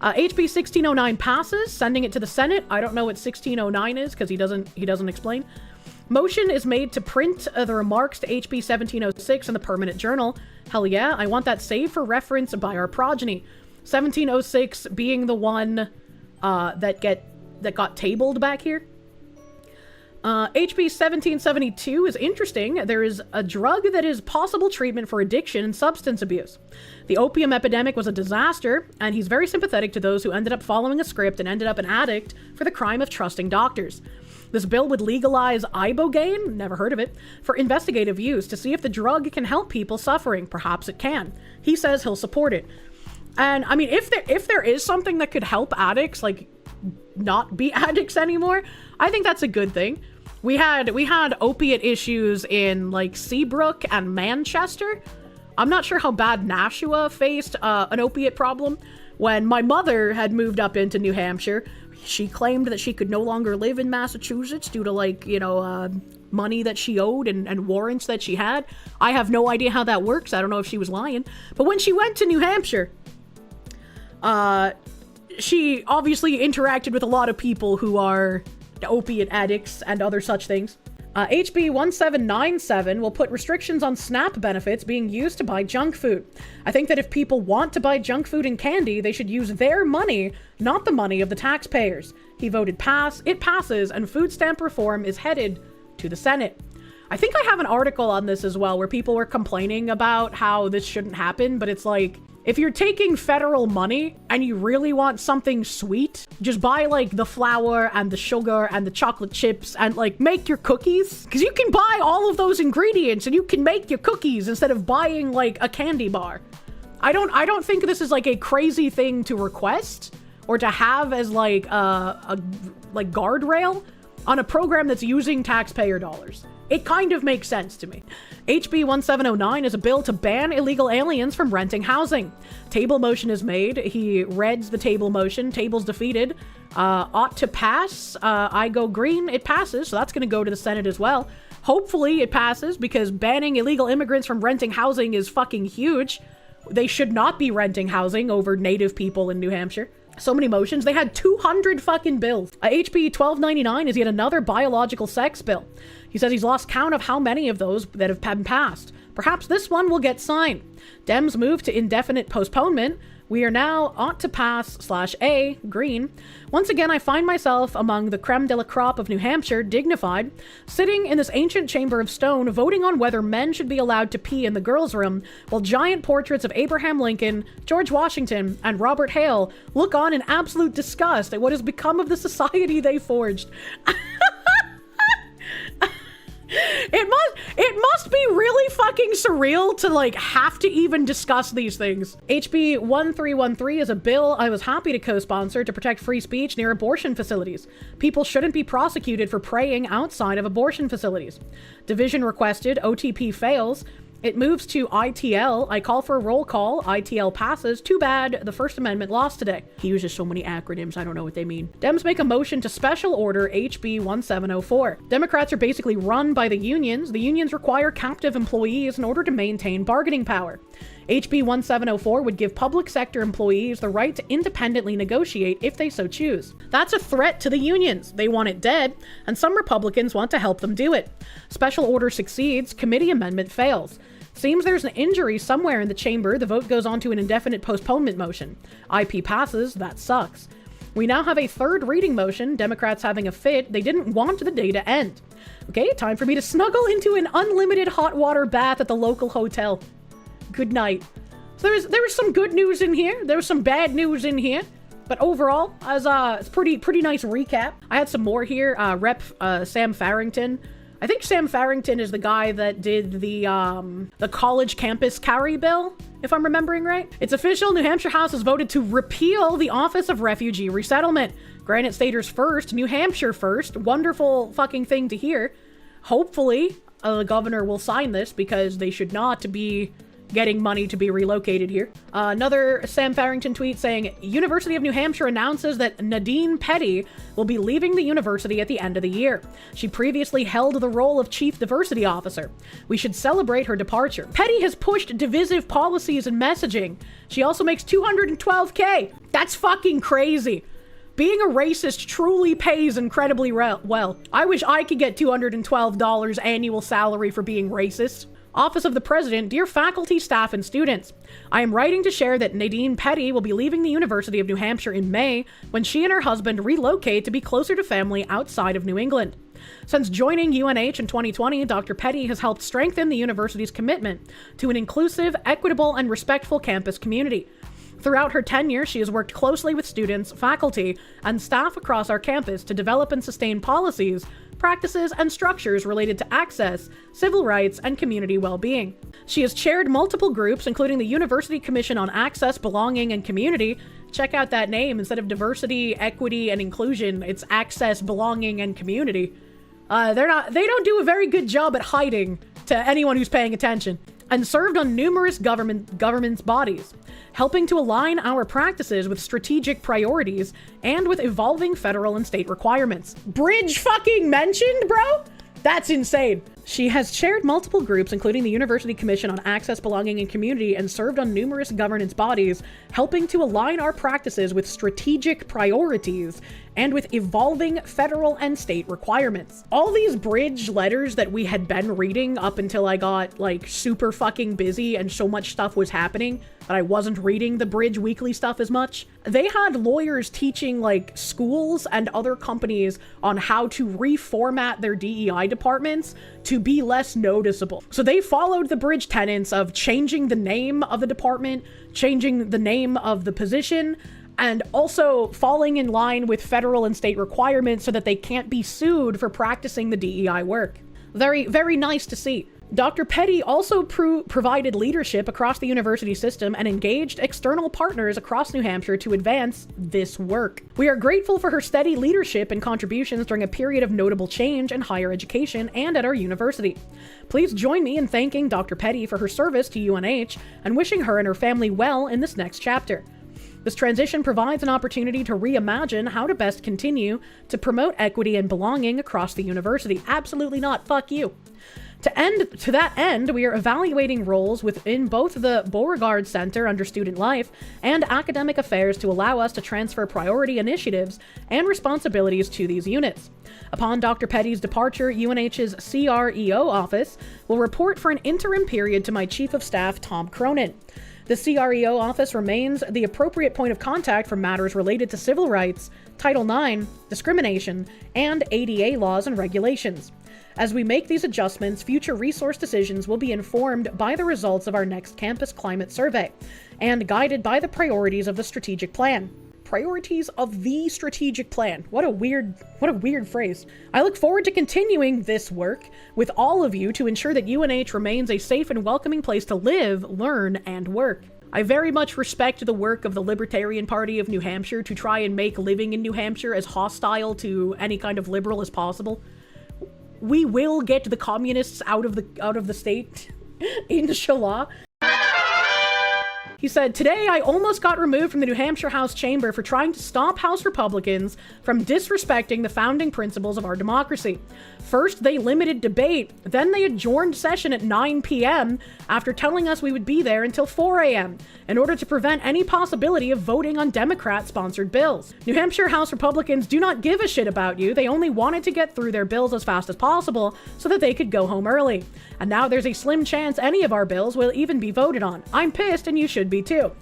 HB 1609 passes, sending it to the Senate. I don't know what 1609 is because he doesn't explain. Motion is made to print the remarks to HB 1706 in the Permanent Journal. Hell yeah, I want that saved for reference by our progeny. 1706 being the one that got tabled back here. HB 1772 is interesting. There is a drug that is possible treatment for addiction and substance abuse. The opium epidemic was a disaster, and he's very sympathetic to those who ended up following a script and ended up an addict for the crime of trusting doctors. This bill would legalize ibogaine, never heard of it, for investigative use to see if the drug can help people suffering. Perhaps it can. He says he'll support it. And I mean, if there is something that could help addicts, like, not be addicts anymore, I think that's a good thing. We had opiate issues in like Seabrook and Manchester. I'm not sure how bad Nashua faced an opiate problem. When my mother had moved up into New Hampshire, She claimed that she could no longer live in Massachusetts due to, like, you know, money that she owed and warrants that she had. I have no idea how that works. I don't know if she was lying. But when she went to New Hampshire, she obviously interacted with a lot of people who are opiate addicts and other such things. HB 1797 will put restrictions on SNAP benefits being used to buy junk food. I think that if people want to buy junk food and candy, they should use their money, not the money of the taxpayers. He voted pass, it passes, and food stamp reform is headed to the Senate. I think I have an article on this as well where people were complaining about how this shouldn't happen, but it's like, if you're taking federal money and you really want something sweet, just buy like the flour and the sugar and the chocolate chips and like make your cookies. Because you can buy all of those ingredients and you can make your cookies instead of buying like a candy bar. I don't think this is like a crazy thing to request or to have as like a guardrail on a program that's using taxpayer dollars. It kind of makes sense to me. HB 1709 is a bill to ban illegal aliens from renting housing. Table motion is made. He reads the table motion. Table's defeated. Ought to pass. I go green. It passes. So that's going to go to the Senate as well. Hopefully it passes because banning illegal immigrants from renting housing is fucking huge. They should not be renting housing over native people in New Hampshire. So many motions. They had 200 fucking bills. HB 1299 is yet another biological sex bill. He says he's lost count of how many of those that have been passed. Perhaps this one will get signed. Dems move to indefinite postponement. We are now ought to pass /A, green. Once again, I find myself among the creme de la crop of New Hampshire, dignified, sitting in this ancient chamber of stone, voting on whether men should be allowed to pee in the girls' room, while giant portraits of Abraham Lincoln, George Washington, and Robert Hale look on in absolute disgust at what has become of the society they forged. It must be really fucking surreal to like have to even discuss these things. HB 1313 is a bill I was happy to co-sponsor to protect free speech near abortion facilities. People shouldn't be prosecuted for praying outside of abortion facilities. Division requested, OTP fails. It moves to ITL. I call for a roll call. ITL passes. Too bad the First Amendment lost today. He uses so many acronyms, I don't know what they mean. Dems make a motion to special order HB 1704. Democrats are basically run by the unions. The unions require captive employees in order to maintain bargaining power. HB 1704 would give public sector employees the right to independently negotiate if they so choose. That's a threat to the unions. They want it dead, and some Republicans want to help them do it. Special order succeeds, committee amendment fails. Seems there's an injury somewhere in the chamber. The vote goes on to an indefinite postponement motion. IP passes, that sucks. We now have a third reading motion, Democrats having a fit. They didn't want the day to end. Okay, time for me to snuggle into an unlimited hot water bath at the local hotel. Good night. So there was some good news in here. There was some bad news in here. But overall, as it's pretty nice recap. I had some more here. Rep Sam Farrington. I think Sam Farrington is the guy that did the college campus carry bill, if I'm remembering right. It's official. New Hampshire House has voted to repeal the Office of Refugee Resettlement. Granite Staters first, New Hampshire first. Wonderful fucking thing to hear. Hopefully, the governor will sign this because they should not be getting money to be relocated here. Another Sam Farrington tweet saying, University of New Hampshire announces that Nadine Petty will be leaving the university at the end of the year. She previously held the role of Chief Diversity Officer. We should celebrate her departure. Petty has pushed divisive policies and messaging. She also makes $212K. That's fucking crazy. Being a racist truly pays incredibly well. I wish I could get $212 annual salary for being racist. Office of the President, dear faculty, staff, and students. I am writing to share that Nadine Petty will be leaving the University of New Hampshire in May when she and her husband relocate to be closer to family outside of New England. Since joining UNH in 2020, Dr. Petty has helped strengthen the university's commitment to an inclusive, equitable, and respectful campus community. Throughout her tenure, she has worked closely with students, faculty, and staff across our campus to develop and sustain policies, practices, and structures related to access, civil rights, and community well-being. She has chaired multiple groups, including the University Commission on Access, Belonging, and Community. Check out that name. Instead of diversity, equity, and inclusion, it's access, belonging, and community. They don't do a very good job at hiding to anyone who's paying attention. and served on numerous government's bodies, helping to align our practices with strategic priorities and with evolving federal and state requirements. Bridge fucking mentioned, bro? That's insane. She has chaired multiple groups, including the University Commission on Access, Belonging, and Community, and served on numerous governance bodies, helping to align our practices with strategic priorities and with evolving federal and state requirements. All these bridge letters that we had been reading up until I got like super fucking busy and so much stuff was happening that I wasn't reading the bridge weekly stuff as much. They had lawyers teaching like schools and other companies on how to reformat their DEI departments to be less noticeable. So they followed the bridge tenets of changing the name of the department, changing the name of the position, and also falling in line with federal and state requirements so that they can't be sued for practicing the DEI work. Very, very nice to see. Dr. Petty also provided leadership across the university system and engaged external partners across New Hampshire to advance this work. We are grateful for her steady leadership and contributions during a period of notable change in higher education and at our university. Please join me in thanking Dr. Petty for her service to UNH and wishing her and her family well in this next chapter. This transition provides an opportunity to reimagine how to best continue to promote equity and belonging across the university. Absolutely not. Fuck you. To that end, we are evaluating roles within both the Beauregard Center under Student Life and Academic Affairs to allow us to transfer priority initiatives and responsibilities to these units. Upon Dr. Petty's departure, UNH's CREO office will report for an interim period to my Chief of Staff, Tom Cronin. The CREO office remains the appropriate point of contact for matters related to civil rights, Title IX, discrimination, and ADA laws and regulations. As we make these adjustments, future resource decisions will be informed by the results of our next campus climate survey and guided by the priorities of the strategic plan. Priorities of the strategic plan. What a weird phrase. I look forward to continuing this work with all of you to ensure that UNH remains a safe and welcoming place to live, learn, and work. I very much respect the work of the Libertarian Party of New Hampshire to try and make living in New Hampshire as hostile to any kind of liberal as possible. We will get the communists out of the state, inshallah. He said, "Today I almost got removed from the New Hampshire House Chamber for trying to stop House Republicans from disrespecting the founding principles of our democracy. First, they limited debate, then they adjourned session at 9 p.m. after telling us we would be there until 4 a.m. in order to prevent any possibility of voting on Democrat-sponsored bills. New Hampshire House Republicans do not give a shit about you. They only wanted to get through their bills as fast as possible so that they could go home early. And now there's a slim chance any of our bills will even be voted on. I'm pissed and you should be too."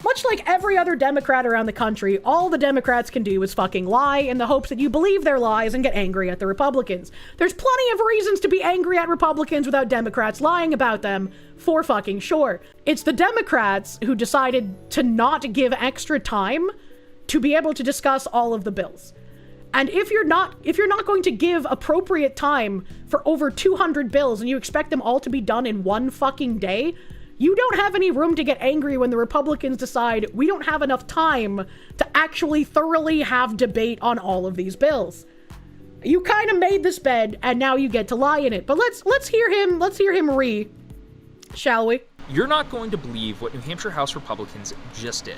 Much like every other Democrat around the country, all the Democrats can do is fucking lie in the hopes that you believe their lies and get angry at the Republicans. There's plenty of reasons to be angry at Republicans without Democrats lying about them, for fucking sure. It's the Democrats who decided to not give extra time to be able to discuss all of the bills. And if you're not going to give appropriate time for over 200 bills and you expect them all to be done in one fucking day, you don't have any room to get angry when the Republicans decide we don't have enough time to actually thoroughly have debate on all of these bills. You kind of made this bed and now you get to lie in it. But let's hear him shall we? You're not going to believe what New Hampshire House Republicans just did.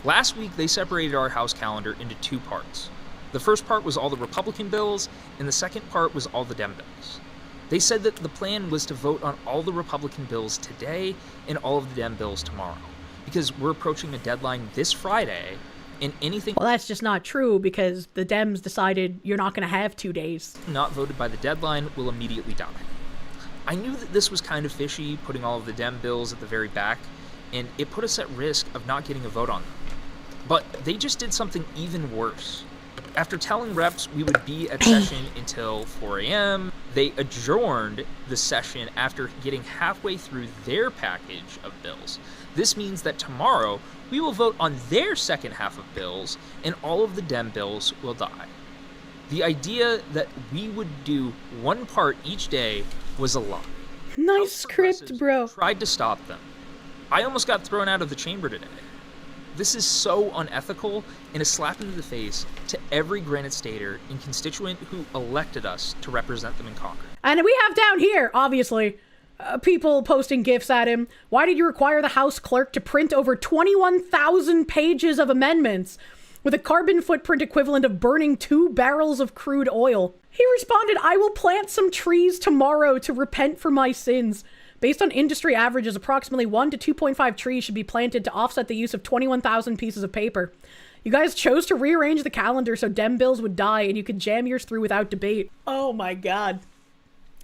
Last week, they separated our House calendar into two parts. The first part was all the Republican bills, and the second part was all the Dem bills. They said that the plan was to vote on all the Republican bills today and all of the Dem bills tomorrow, because we're approaching a deadline this Friday, and anything— Well, that's just not true, because the Dems decided you're not going to have 2 days. —not voted by the deadline will immediately die. I knew that this was kind of fishy, putting all of the Dem bills at the very back, and it put us at risk of not getting a vote on them. But they just did something even worse. After telling reps we would be at session until 4 a.m., they adjourned the session after getting halfway through their package of bills. This means that tomorrow we will vote on their second half of bills, and all of the Dem bills will die. The idea that we would do one part each day was a lie. Nice script, bro. Tried to stop them. I almost got thrown out of the chamber today. This is so unethical and a slap into the face to every Granite Stater and constituent who elected us to represent them in Congress. And we have down here, obviously, People posting gifs at him. Why did you require the House clerk to print over 21,000 pages of amendments with a carbon footprint equivalent of burning 2 barrels of crude oil? He responded, I will plant some trees tomorrow to repent for my sins. Based on industry averages, approximately 1 to 2.5 trees should be planted to offset the use of 21,000 pieces of paper. You guys chose to rearrange the calendar so Dem bills would die and you could jam yours through without debate. Oh my god.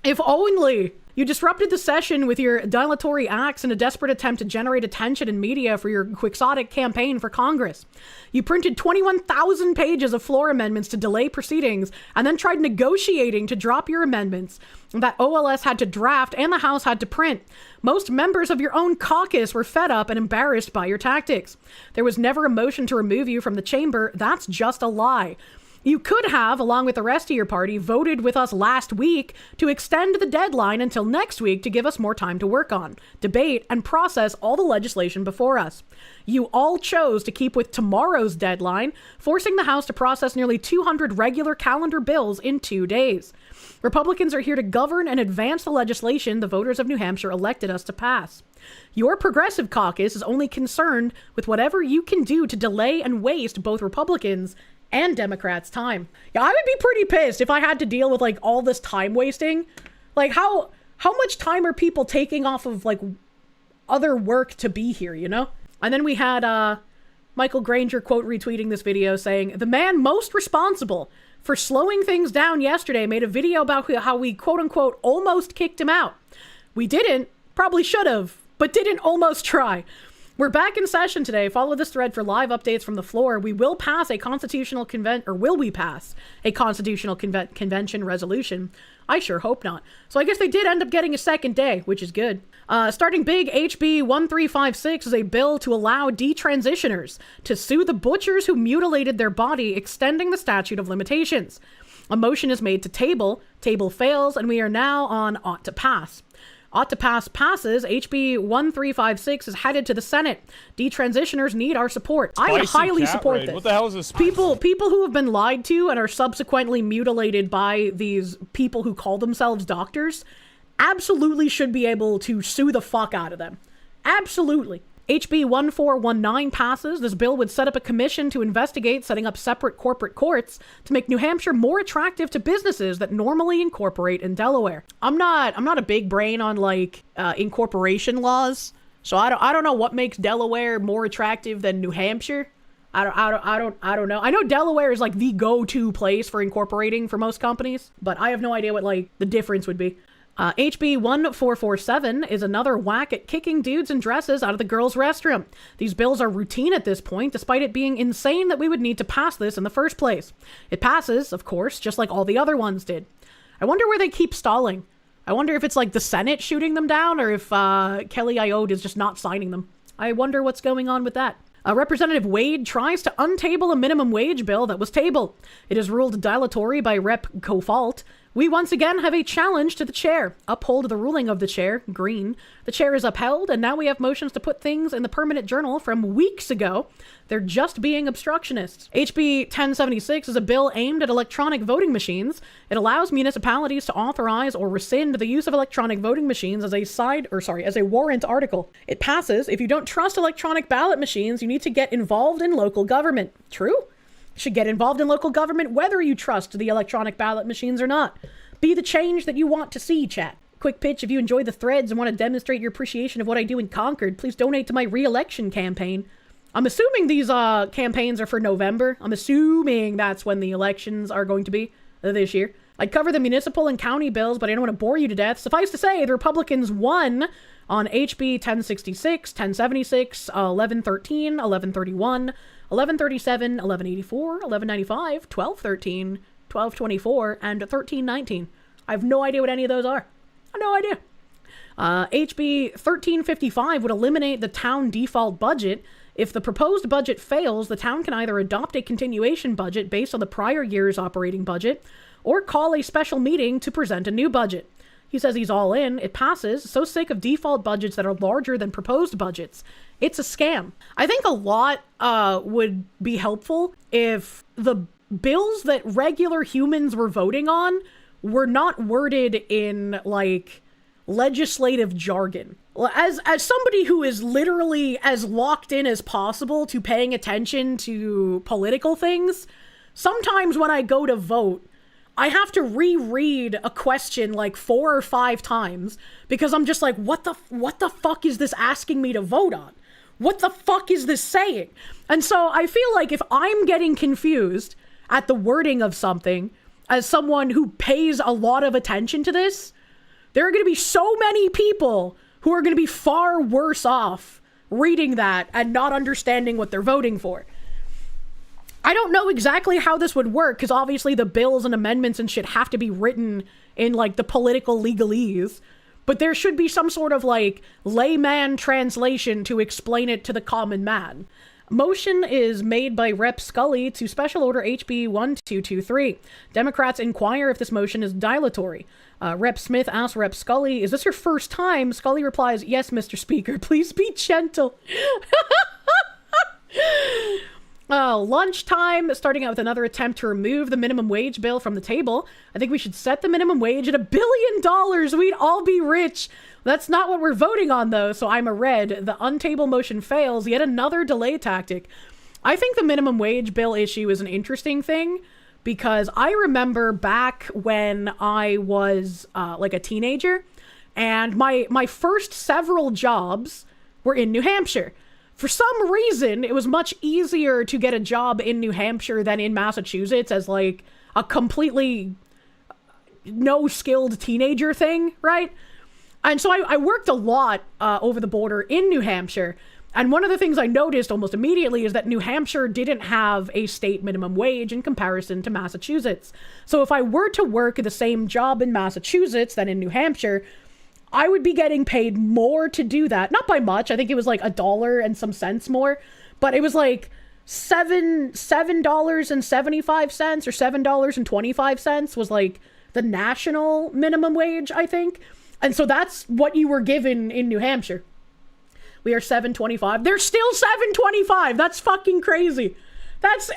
If only. You disrupted the session with your dilatory acts in a desperate attempt to generate attention and media for your quixotic campaign for Congress. You printed 21,000 pages of floor amendments to delay proceedings and then tried negotiating to drop your amendments that OLS had to draft and the House had to print. Most members of your own caucus were fed up and embarrassed by your tactics. There was never a motion to remove you from the chamber. That's just a lie. You could have, along with the rest of your party, voted with us last week to extend the deadline until next week to give us more time to work on, debate, and process all the legislation before us. You all chose to keep with tomorrow's deadline, forcing the House to process nearly 200 regular calendar bills in 2 days. Republicans are here to govern and advance the legislation the voters of New Hampshire elected us to pass. Your progressive caucus is only concerned with whatever you can do to delay and waste both Republicans and Democrats' time. Yeah, I would be pretty pissed if I had to deal with like all this time wasting. Like how much time are people taking off of like other work to be here, you know? And then we had Michael Granger quote retweeting this video saying, the man most responsible for slowing things down yesterday made a video about how we quote unquote almost kicked him out. We didn't, probably should have, but didn't almost try. We're back in session today. Follow this thread for live updates from the floor. We will pass a constitutional convention resolution? I sure hope not. So I guess they did end up getting a second day, which is good. Starting big, HB 1356 is a bill to allow detransitioners to sue the butchers who mutilated their body, extending the statute of limitations. A motion is made to table. Table fails, and we are now on ought to pass. Ought to pass passes. HB 1356 is headed to the Senate. Detransitioners need our support. I would highly support this. What the hell is this? People who have been lied to and are subsequently mutilated by these people who call themselves doctors absolutely should be able to sue the fuck out of them. Absolutely. HB 1419 passes. This bill would set up a commission to investigate setting up separate corporate courts to make New Hampshire more attractive to businesses that normally incorporate in Delaware. I'm not a big brain on like incorporation laws, so I don't know what makes Delaware more attractive than New Hampshire. I don't know. I know Delaware is like the go-to place for incorporating for most companies, but I have no idea what like the difference would be. HB 1447 is another whack at kicking dudes in dresses out of the girls' restroom. These bills are routine at this point, despite it being insane that we would need to pass this in the first place. It passes, of course, just like all the other ones did. I wonder where they keep stalling. I wonder if it's like the Senate shooting them down, or if Kelly Iode is just not signing them. I wonder what's going on with that. Representative Wade tries to untable a minimum wage bill that was tabled. It is ruled dilatory by Rep. Cofault. We once again have a challenge to the chair. Uphold the ruling of the chair, green. The chair is upheld, and now we have motions to put things in the permanent journal from weeks ago. They're just being obstructionists. HB 1076 is a bill aimed at electronic voting machines. It allows municipalities to authorize or rescind the use of electronic voting machines as a warrant article. It passes. If you don't trust electronic ballot machines, you need to get involved in local government. True? Should get involved in local government whether you trust the electronic ballot machines or not. Be the change that you want to see, chat. Quick pitch, if you enjoy the threads and want to demonstrate your appreciation of what I do in Concord, please donate to my re-election campaign. I'm assuming these campaigns are for November. I'm assuming that's when the elections are going to be this year. I'd cover the municipal and county bills, but I don't want to bore you to death. Suffice to say, the Republicans won on HB 1066, 1076, 1113, 1131, 1137, 1184, 1195, 1213, 1224, and 1319. I have no idea what any of those are. I have no idea. HB 1355 would eliminate the town default budget. If the proposed budget fails, the town can either adopt a continuation budget based on the prior year's operating budget, or call a special meeting to present a new budget. He says he's all in. It passes. So sick of default budgets that are larger than proposed budgets. It's a scam. I think a lot would be helpful if the bills that regular humans were voting on were not worded in like legislative jargon. As somebody who is literally as locked in as possible to paying attention to political things, sometimes when I go to vote, I have to reread a question like 4 or 5 times because I'm just like, what the fuck is this asking me to vote on? What the fuck is this saying? And so I feel like if I'm getting confused at the wording of something as someone who pays a lot of attention to this, there are going to be so many people who are going to be far worse off reading that and not understanding what they're voting for. I don't know exactly how this would work because obviously the bills and amendments and shit have to be written in like the political legalese, but there should be some sort of like layman translation to explain it to the common man. Motion is made by Rep. Scully to Special Order HB 1223. Democrats inquire if this motion is dilatory. Rep. Smith asks Rep. Scully, is this your first time? Scully replies, yes, Mr. Speaker, please be gentle. Lunchtime, starting out with another attempt to remove the minimum wage bill from the table. I think we should set the minimum wage at $1 billion. We'd all be rich. That's not what we're voting on, though, so I'm a red. The untable motion fails. Yet another delay tactic. I think the minimum wage bill issue is an interesting thing because I remember back when I was like a teenager and my first several jobs were in New Hampshire. For some reason, it was much easier to get a job in New Hampshire than in Massachusetts as like a completely no-skilled teenager thing, right? And so I worked a lot over the border in New Hampshire. And one of the things I noticed almost immediately is that New Hampshire didn't have a state minimum wage in comparison to Massachusetts. So if I were to work the same job in Massachusetts than in New Hampshire, I would be getting paid more to do that. Not by much. I think it was like $1 and some cents more, but it was like $7.75 or $7.25 was like the national minimum wage, I think. And so that's what you were given in New Hampshire. We are $7.25. They're still $7.25. That's fucking crazy. That's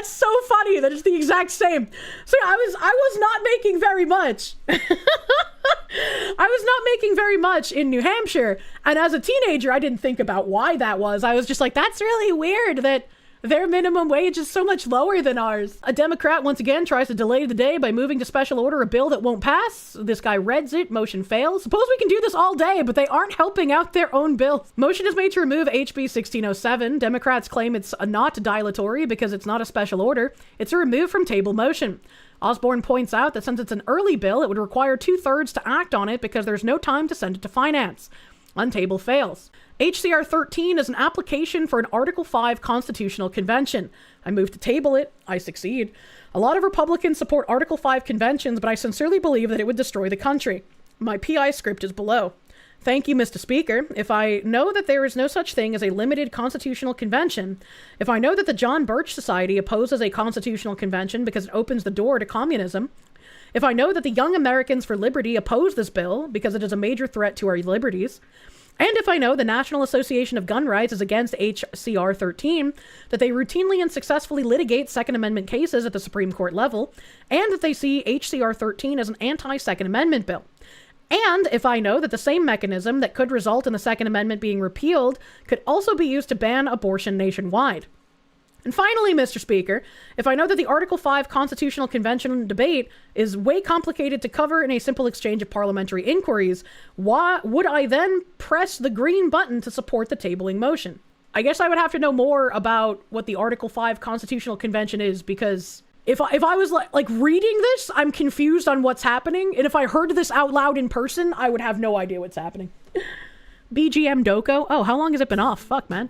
so funny that it's the exact same. So yeah, I was not making very much. I was not making very much in New Hampshire. And as a teenager, I didn't think about why that was. I was just like, that's really weird that their minimum wage is so much lower than ours. A Democrat once again tries to delay the day by moving to special order a bill that won't pass. This guy reads it. Motion fails. Suppose we can do this all day, but they aren't helping out their own bill. Motion is made to remove HB 1607. Democrats claim it's not dilatory because it's not a special order. It's a remove from table motion. Osborne points out that since it's an early bill, it would require 2/3 to act on it because there's no time to send it to finance. Untable fails. HCR 13 is an application for an Article 5 constitutional convention. I move to table it. I succeed. A lot of Republicans support Article 5 conventions, but I sincerely believe that it would destroy the country. My PI script is below. Thank you, Mr. Speaker. If I know that there is no such thing as a limited constitutional convention, if I know that the John Birch Society opposes a constitutional convention because it opens the door to communism, if I know that the Young Americans for Liberty oppose this bill because it is a major threat to our liberties, and if I know the National Association of Gun Rights is against HCR 13, that they routinely and successfully litigate Second Amendment cases at the Supreme Court level, and that they see HCR 13 as an anti-Second Amendment bill. And if I know that the same mechanism that could result in the Second Amendment being repealed could also be used to ban abortion nationwide. And finally, Mr. Speaker, if I know that the Article 5 Constitutional Convention debate is way complicated to cover in a simple exchange of parliamentary inquiries, why would I then press the green button to support the tabling motion? I guess I would have to know more about what the Article 5 Constitutional Convention is, because if I was like reading this, I'm confused on what's happening, and if I heard this out loud in person, I would have no idea what's happening. BGM Doko? Oh, how long has it been off? Fuck, man.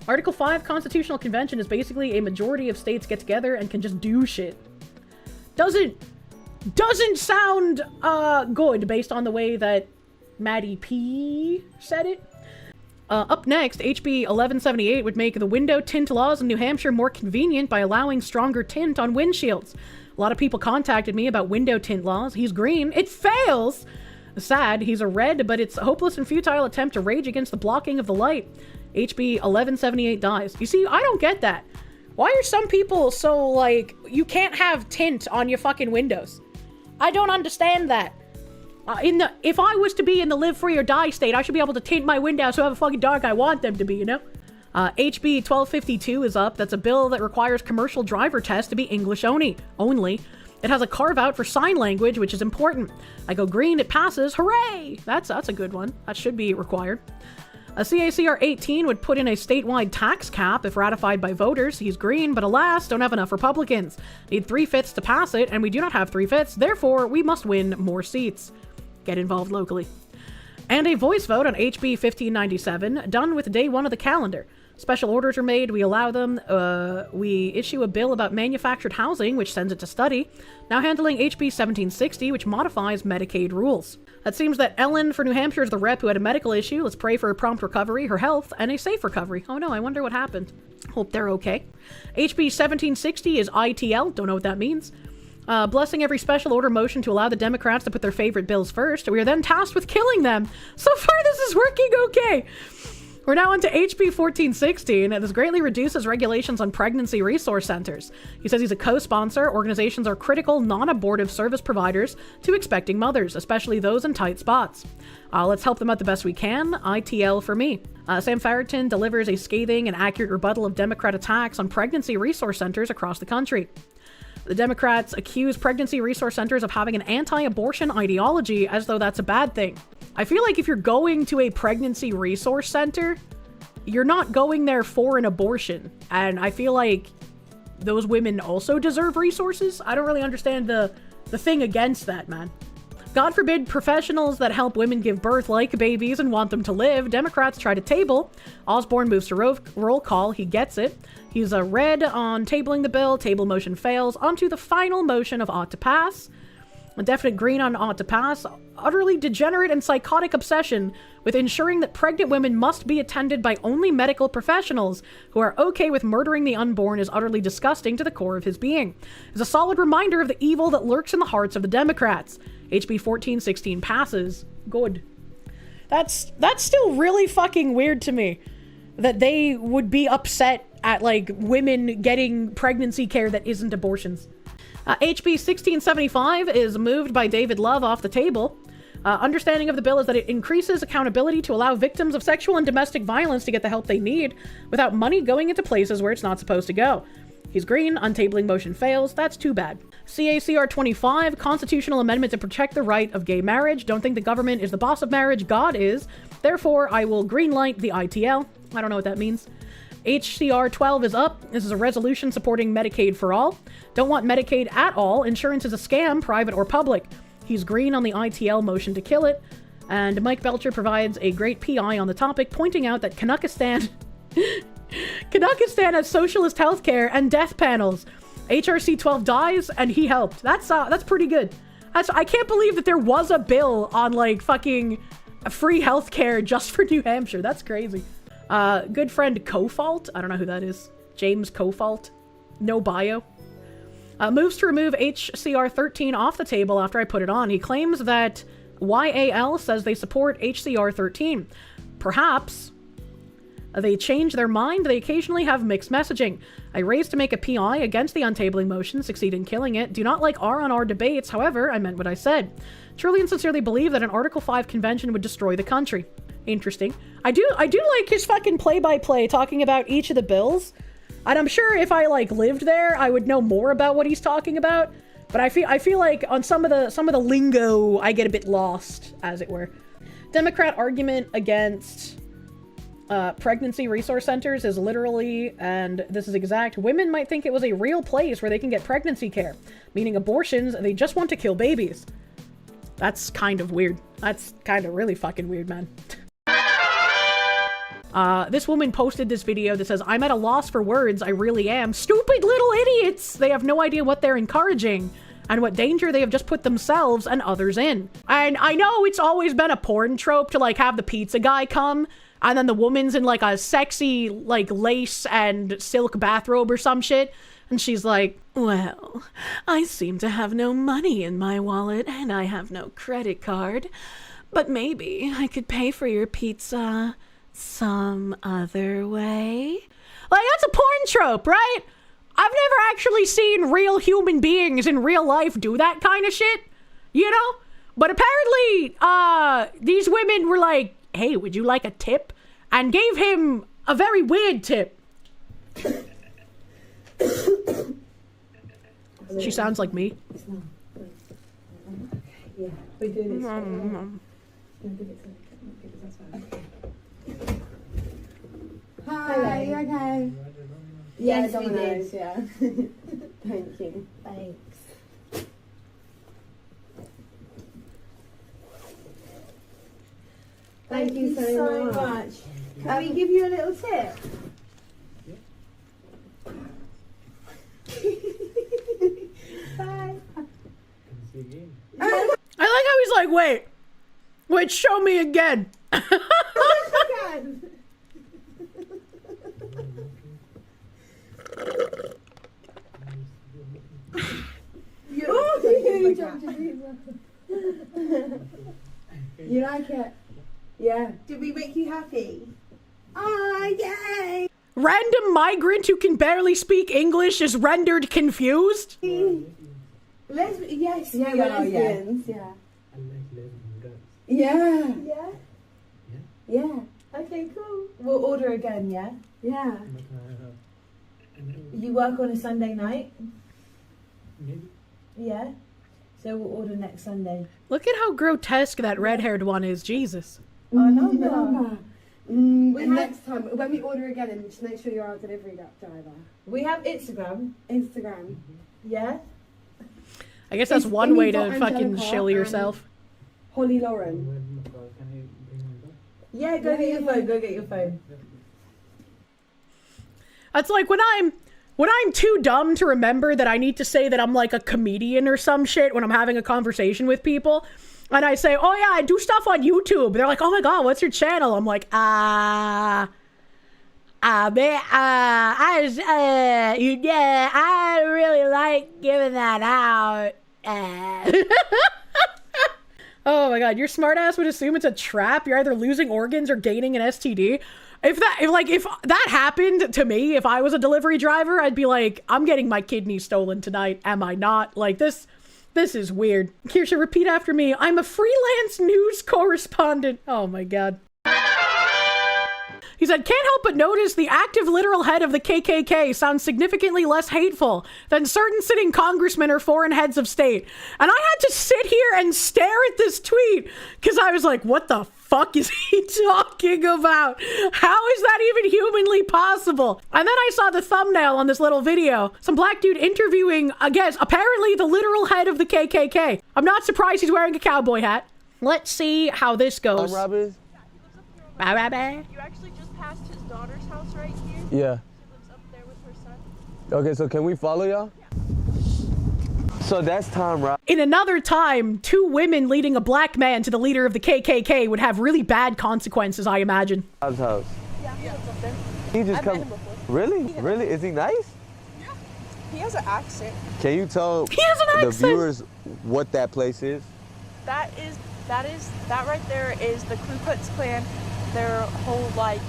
Article 5 Constitutional Convention is basically a majority of states get together and can just do shit. Doesn't sound good based on the way that Maddie P said it. Up next, HB 1178 would make the window tint laws in New Hampshire more convenient by allowing stronger tint on windshields. A lot of people contacted me about window tint laws. He's green. It fails! Sad, he's a red, but it's a hopeless and futile attempt to rage against the blocking of the light. HB 1178 dies. You see, I don't get that. Why are some people so, like, you can't have tint on your fucking windows? I don't understand that. If I was to be in the live free or die state, I should be able to tint my windows so how fucking dark I want them to be, you know? HB 1252 is up. That's a bill that requires commercial driver tests to be English only. It has a carve-out for sign language, which is important. I go green, it passes. Hooray! That's a good one. That should be required. A CACR 18 would put in a statewide tax cap if ratified by voters. He's green, but alas, don't have enough Republicans. Need 3/5 to pass it, and we do not have 3/5. Therefore, we must win more seats. Get involved locally. And a voice vote on HB 1597, done with day 1 of the calendar. Special orders are made, we allow them, we issue a bill about manufactured housing, which sends it to study. Now handling HB 1760, which modifies Medicaid rules. It seems that Ellen for New Hampshire is the rep who had a medical issue. Let's pray for a prompt recovery, her health, and a safe recovery. Oh no, I wonder what happened. Hope they're okay. HB 1760 is ITL, don't know what that means. Blessing every special order motion to allow the Democrats to put their favorite bills first. We are then tasked with killing them. So far, this is working okay. We're now on to HB 1416, and this greatly reduces regulations on pregnancy resource centers. He says he's a co-sponsor. Organizations are critical, non-abortive service providers to expecting mothers, especially those in tight spots. Let's help them out the best we can. ITL for me. Sam Farrington delivers a scathing and accurate rebuttal of Democrat attacks on pregnancy resource centers across the country. The Democrats accuse pregnancy resource centers of having an anti-abortion ideology as though that's a bad thing. I feel like if you're going to a pregnancy resource center, you're not going there for an abortion. And I feel like those women also deserve resources. I don't really understand the thing against that, man. God forbid professionals that help women give birth like babies and want them to live. Democrats try to table. Osborne moves to roll call. He gets it. He's a red on tabling the bill. Table motion fails. Onto the final motion of ought to pass. A definite green on ought to pass. Utterly degenerate and psychotic obsession with ensuring that pregnant women must be attended by only medical professionals who are okay with murdering the unborn is utterly disgusting to the core of his being. Is a solid reminder of the evil that lurks in the hearts of the Democrats. HB 1416 passes. Good. That's still really fucking weird to me that they would be upset at like women getting pregnancy care that isn't abortions. HB 1675 is moved by David Love off the table. Understanding of the bill is that it increases accountability to allow victims of sexual and domestic violence to get the help they need without money going into places where it's not supposed to go. He's green, untabling motion fails, that's too bad. CACR 25, constitutional amendment to protect the right of gay marriage. Don't think the government is the boss of marriage, God is. Therefore, I will greenlight the ITL. I don't know what that means. HCR 12 is up. This is a resolution supporting Medicaid for all. Don't want Medicaid at all. Insurance is a scam, private or public. He's green on the ITL motion to kill it. And Mike Belcher provides a great PI on the topic, pointing out that Kazakhstan has socialist healthcare and death panels. HRC 12 dies and he helped. That's pretty good. I can't believe that there was a bill on like fucking free healthcare just for New Hampshire. That's crazy. Good friend Cofault, I don't know who that is. James Cofault, no bio. Moves to remove HCR 13 off the table after I put it on. He claims that YAL says they support HCR 13. Perhaps they change their mind. They occasionally have mixed messaging. I raised to make a PI against the untabling motion, succeed in killing it. Do not like R-on-R debates. However, I meant what I said. Truly and sincerely believe that an Article 5 convention would destroy the country. Interesting. I do like his fucking play-by-play talking about each of the bills. And I'm sure if I like lived there, I would know more about what he's talking about. But I feel like on some of the lingo, I get a bit lost, as it were. Democrat argument against pregnancy resource centers is literally, and this is exact, women might think it was a real place where they can get pregnancy care, meaning abortions, they just want to kill babies. That's kind of weird. That's kind of really fucking weird, man. This woman posted this video that says, I'm at a loss for words, I really am. Stupid little idiots! They have no idea what they're encouraging and what danger they have just put themselves and others in. And I know it's always been a porn trope to like have the pizza guy come and then the woman's in like a sexy like lace and silk bathrobe or some shit. And she's like, well, I seem to have no money in my wallet and I have no credit card, but maybe I could pay for your pizza some other way. Like, that's a porn trope, right? I've never actually seen real human beings in real life do that kind of shit, you know? But apparently, these women were like, hey, would you like a tip? And gave him a very weird tip. She sounds like me. Yeah, we do this. Hi, you okay? Yes, we did. Yeah. Thank you. Thanks. Thank you so much. Can we give you a little tip? Bye. I like how he's like, wait, show me again. You like it? Yeah. Did we make you happy? Oh, yay! Random migrant who can barely speak English is rendered confused. Yes, yeah, we're lesbians. Yeah. I like lesbian guys. Yeah. Yeah. Yeah. Okay, cool. We'll order again, yeah? Yeah. You work on a Sunday night? Maybe. Yeah. So we'll order next Sunday. Look at how grotesque that red-haired one is, Jesus. Oh, no. Next time, when we order again, and just make sure you're our delivery driver. We have Instagram. Yeah? I guess that's one way to fucking shill yourself. Holly Lauren. Yeah, go get your phone. That's like when I'm too dumb to remember that I need to say that I'm like a comedian or some shit when I'm having a conversation with people. And I say, oh yeah, I do stuff on YouTube. They're like, oh my God, what's your channel? I'm like, I really like giving that out. Oh my God, your smartass would assume it's a trap. You're either losing organs or gaining an STD. If that happened to me, if I was a delivery driver, I'd be like, I'm getting my kidney stolen tonight. Am I not? Like this is weird. Kirsche, repeat after me. I'm a freelance news correspondent. Oh my God. He said, can't help but notice the active literal head of the KKK sounds significantly less hateful than certain sitting congressmen or foreign heads of state. And I had to sit here and stare at this tweet because I was like, what the fuck is he talking about? How is that even humanly possible? And then I saw the thumbnail on this little video. Some black dude interviewing, I guess, apparently the literal head of the KKK. I'm not surprised he's wearing a cowboy hat. Let's see how this goes. Robin? You actually just passed his daughter's house right here. Yeah. She lives up there with her son. Okay, so can we follow y'all? Yeah. So that's time, right? In another time, two women leading a black man to the leader of the KKK would have really bad consequences, I imagine. Rob's house. Yeah, he lives up there. He just come. Really? Really? Is he nice? Yeah. He has an accent. Can you tell He has an the accent. viewers what that place is? That right there is the Ku Klux Klan. Their whole like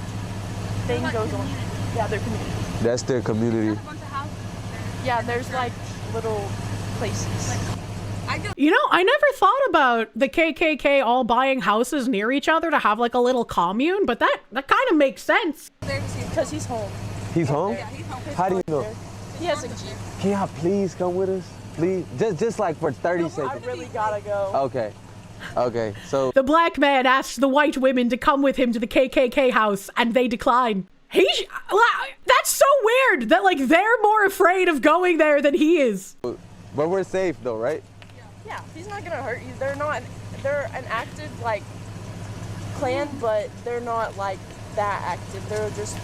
thing goes on. Yeah, their community. That's their community. Yeah, there's like little places. You know, I never thought about the KKK all buying houses near each other to have like a little commune, but that kind of makes sense. Because he's home. He's home? Yeah, he's home. How do you know? He has a Jeep. Can y'all please come with us? Please? Just like for 30 seconds. I really gotta go. Okay, so The black man asks the white women to come with him to the KKK house, and they decline. That's so weird that like they're more afraid of going there than he is. but we're safe though, right? Yeah, he's not gonna hurt you. They're an active like clan, but they're not like that active. They're just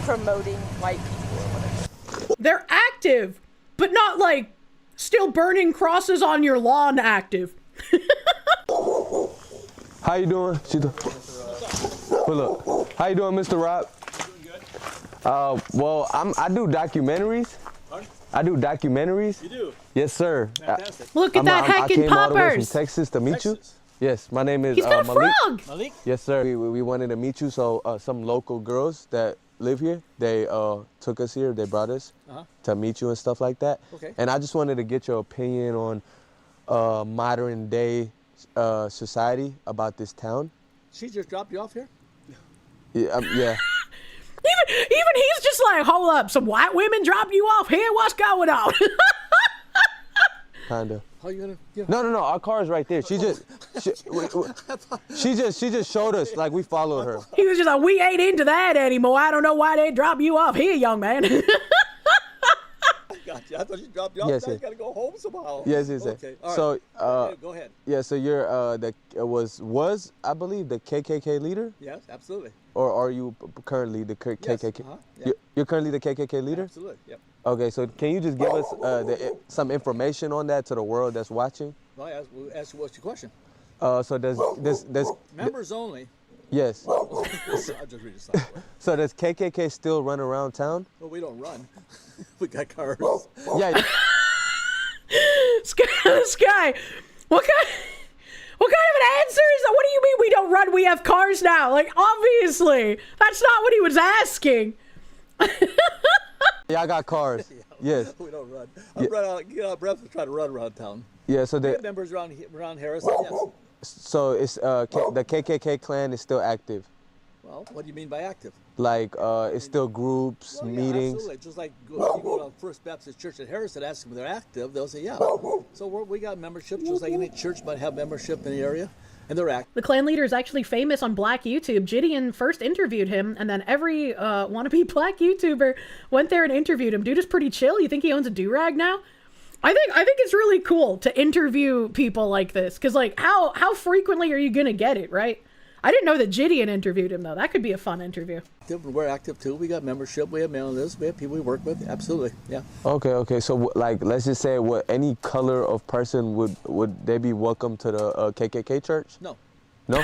promoting white people or whatever. They're active, but not like still burning crosses on your lawn active. How you doing? Pull up. How you doing, Mr. Rob? Well, I do documentaries. I do documentaries. You do? Yes, sir. Fantastic. Look at that I heckin' came all the way from poppers. Texas to meet you. Texas? Yes, my name is He's got a Malik. frog. Malik? Yes, sir. We wanted to meet you, so some local girls that live here, they took us here. They brought us to meet you and stuff like that. Okay. And I just wanted to get your opinion on modern day society about this town. She just dropped you off here? Yeah. Even he's just like, hold up, some white women dropped you off here? What's going on? Kinda. How you gonna? Yeah. No. Our car is right there. She just showed us, like we followed her. He was just like, we ain't into that anymore. I don't know why they dropped you off here, young man. I got you. I thought you dropped you off. Yes, Now yes. you gotta go home somehow. Yes. Okay. All right. So, okay, go ahead. yeah. So you're was I believe the KKK leader, Yes, absolutely. or are you currently the KKK? Yes, yeah. You're currently the KKK leader. Absolutely. Yep. Okay. So can you just give us some information on that to the world that's watching? Well, ask what's your question? So does Members only. yes. I'll just read the sign. So does KKK still run around town? Well, we don't run. We got cars. Yeah. This guy, what kind of an answer is that? What do you mean we don't run? We have cars now. Like, obviously, that's not what he was asking. Yeah, I got cars. Yes. We don't run. I'm running out. Get out of breath to try to run around town. Yeah. So We the have members around Harrison. Yes. so it's the KKK clan is still active. Well, what do you mean by active? Like it's still groups, Well, yeah, meetings. absolutely. Just like if you go to First Baptist Church at Harrison, ask them if they're active, they'll say yeah. So we got memberships, just like any church might have membership in the area, and they're active. The clan leader is actually famous on Black YouTube. Gideon first interviewed him, and then every wannabe Black YouTuber went there and interviewed him. Dude is pretty chill. You think he owns a do-rag now? I think it's really cool to interview people like this, because like how frequently are you gonna get it, right? I didn't know that Gideon interviewed him though. That could be a fun interview. We're active too. We got membership. We have mailing lists. We have people we work with. Absolutely, yeah. Okay. So like, let's just say, any color of person would they be welcome to the KKK church? No. No.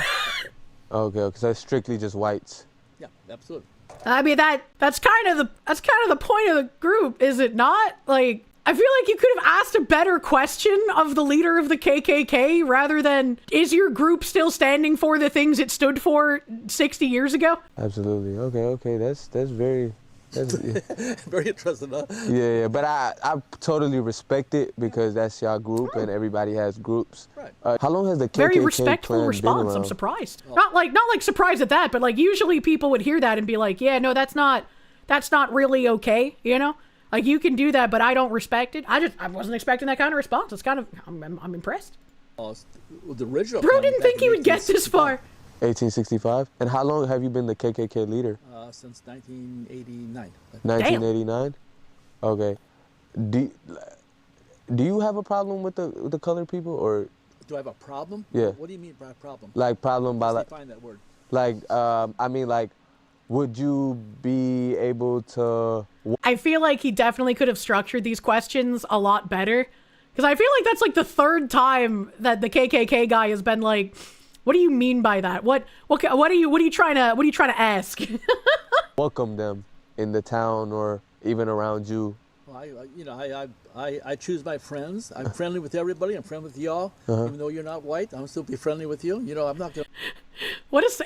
Okay. So it's strictly just whites. Yeah, absolutely. I mean that's kind of the point of the group, is it not? Like, I feel like you could have asked a better question of the leader of the KKK rather than, is your group still standing for the things it stood for 60 years ago? Absolutely. Okay. That's very. Very interesting, huh? Yeah. But I totally respect it, because that's y'all group and everybody has groups. Right. How long has the KKK Very respectful clan response. been I'm around? surprised. Not like surprised at that, but like usually people would hear that and be like, yeah, no, that's not really okay, you know? Like, you can do that, but I don't respect it. I wasn't expecting that kind of response. It's kind of, I'm impressed. The original. Bro didn't think he would get this far. 1865. And how long have you been the KKK leader? Since 1989. 1989. Okay. Do you have a problem with the colored people, or? Do I have a problem? Yeah. What do you mean by problem? Like problem by like. Define that word. Like I mean, like, would you be able to? I feel like he definitely could have structured these questions a lot better, because I feel like that's like the third time that the KKK guy has been like, "What do you mean by that? What are you trying to ask?" Welcome them in the town or even around you. Well, I choose my friends. I'm friendly with everybody. I'm friendly with y'all. Even though you're not white, I'll still be friendly with you. You know, I'm not gonna.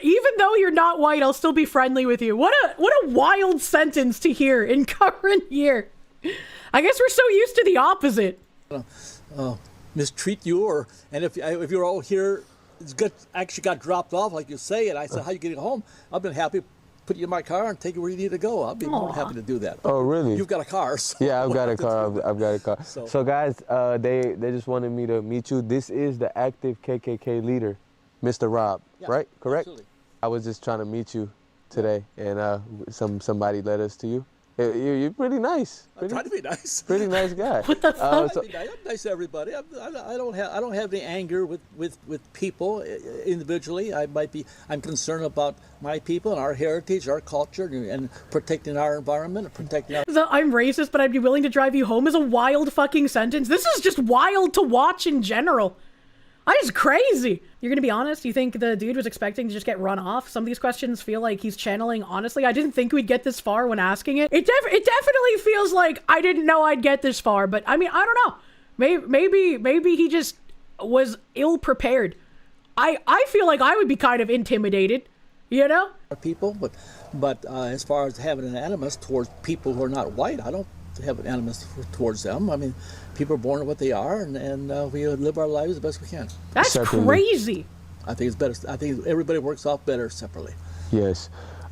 Even though you're not white, I'll still be friendly with you. What a wild sentence to hear in current year. I guess we're so used to the opposite. Mistreat you, and if you're all here, actually got dropped off, like you say, and I said, how you getting home? I've been happy. Put you in my car and take you where you need to go. I'll be more than happy to do that. Oh, really? You've got a car. So yeah, I've got a car. I've got a car. So guys, they just wanted me to meet you. This is the active KKK leader, Mr. Rob, right? Correct? Absolutely. I was just trying to meet you today, and somebody led us to you. You're pretty nice. I'm trying to be nice. Pretty nice guy. What the fuck? I'm nice to everybody. I don't have any anger with people individually. I'm concerned about my people and our heritage, our culture, and protecting our environment and protecting our. So I'm racist, but I'd be willing to drive you home is a wild fucking sentence. This is just wild to watch in general. That is crazy. You're gonna be honest? You think the dude was expecting to just get run off? Some of these questions feel like he's channeling honestly. I didn't think we'd get this far when asking it. It definitely feels like I didn't know I'd get this far, but I mean, I don't know. Maybe he just was ill prepared. I feel like I would be kind of intimidated, you know? People, but as far as having an animus towards people who are not white, I don't have an animus towards them. I mean, people are born what they are, and we live our lives the best we can. That's crazy. I think it's better. I think everybody works out better separately. Yes.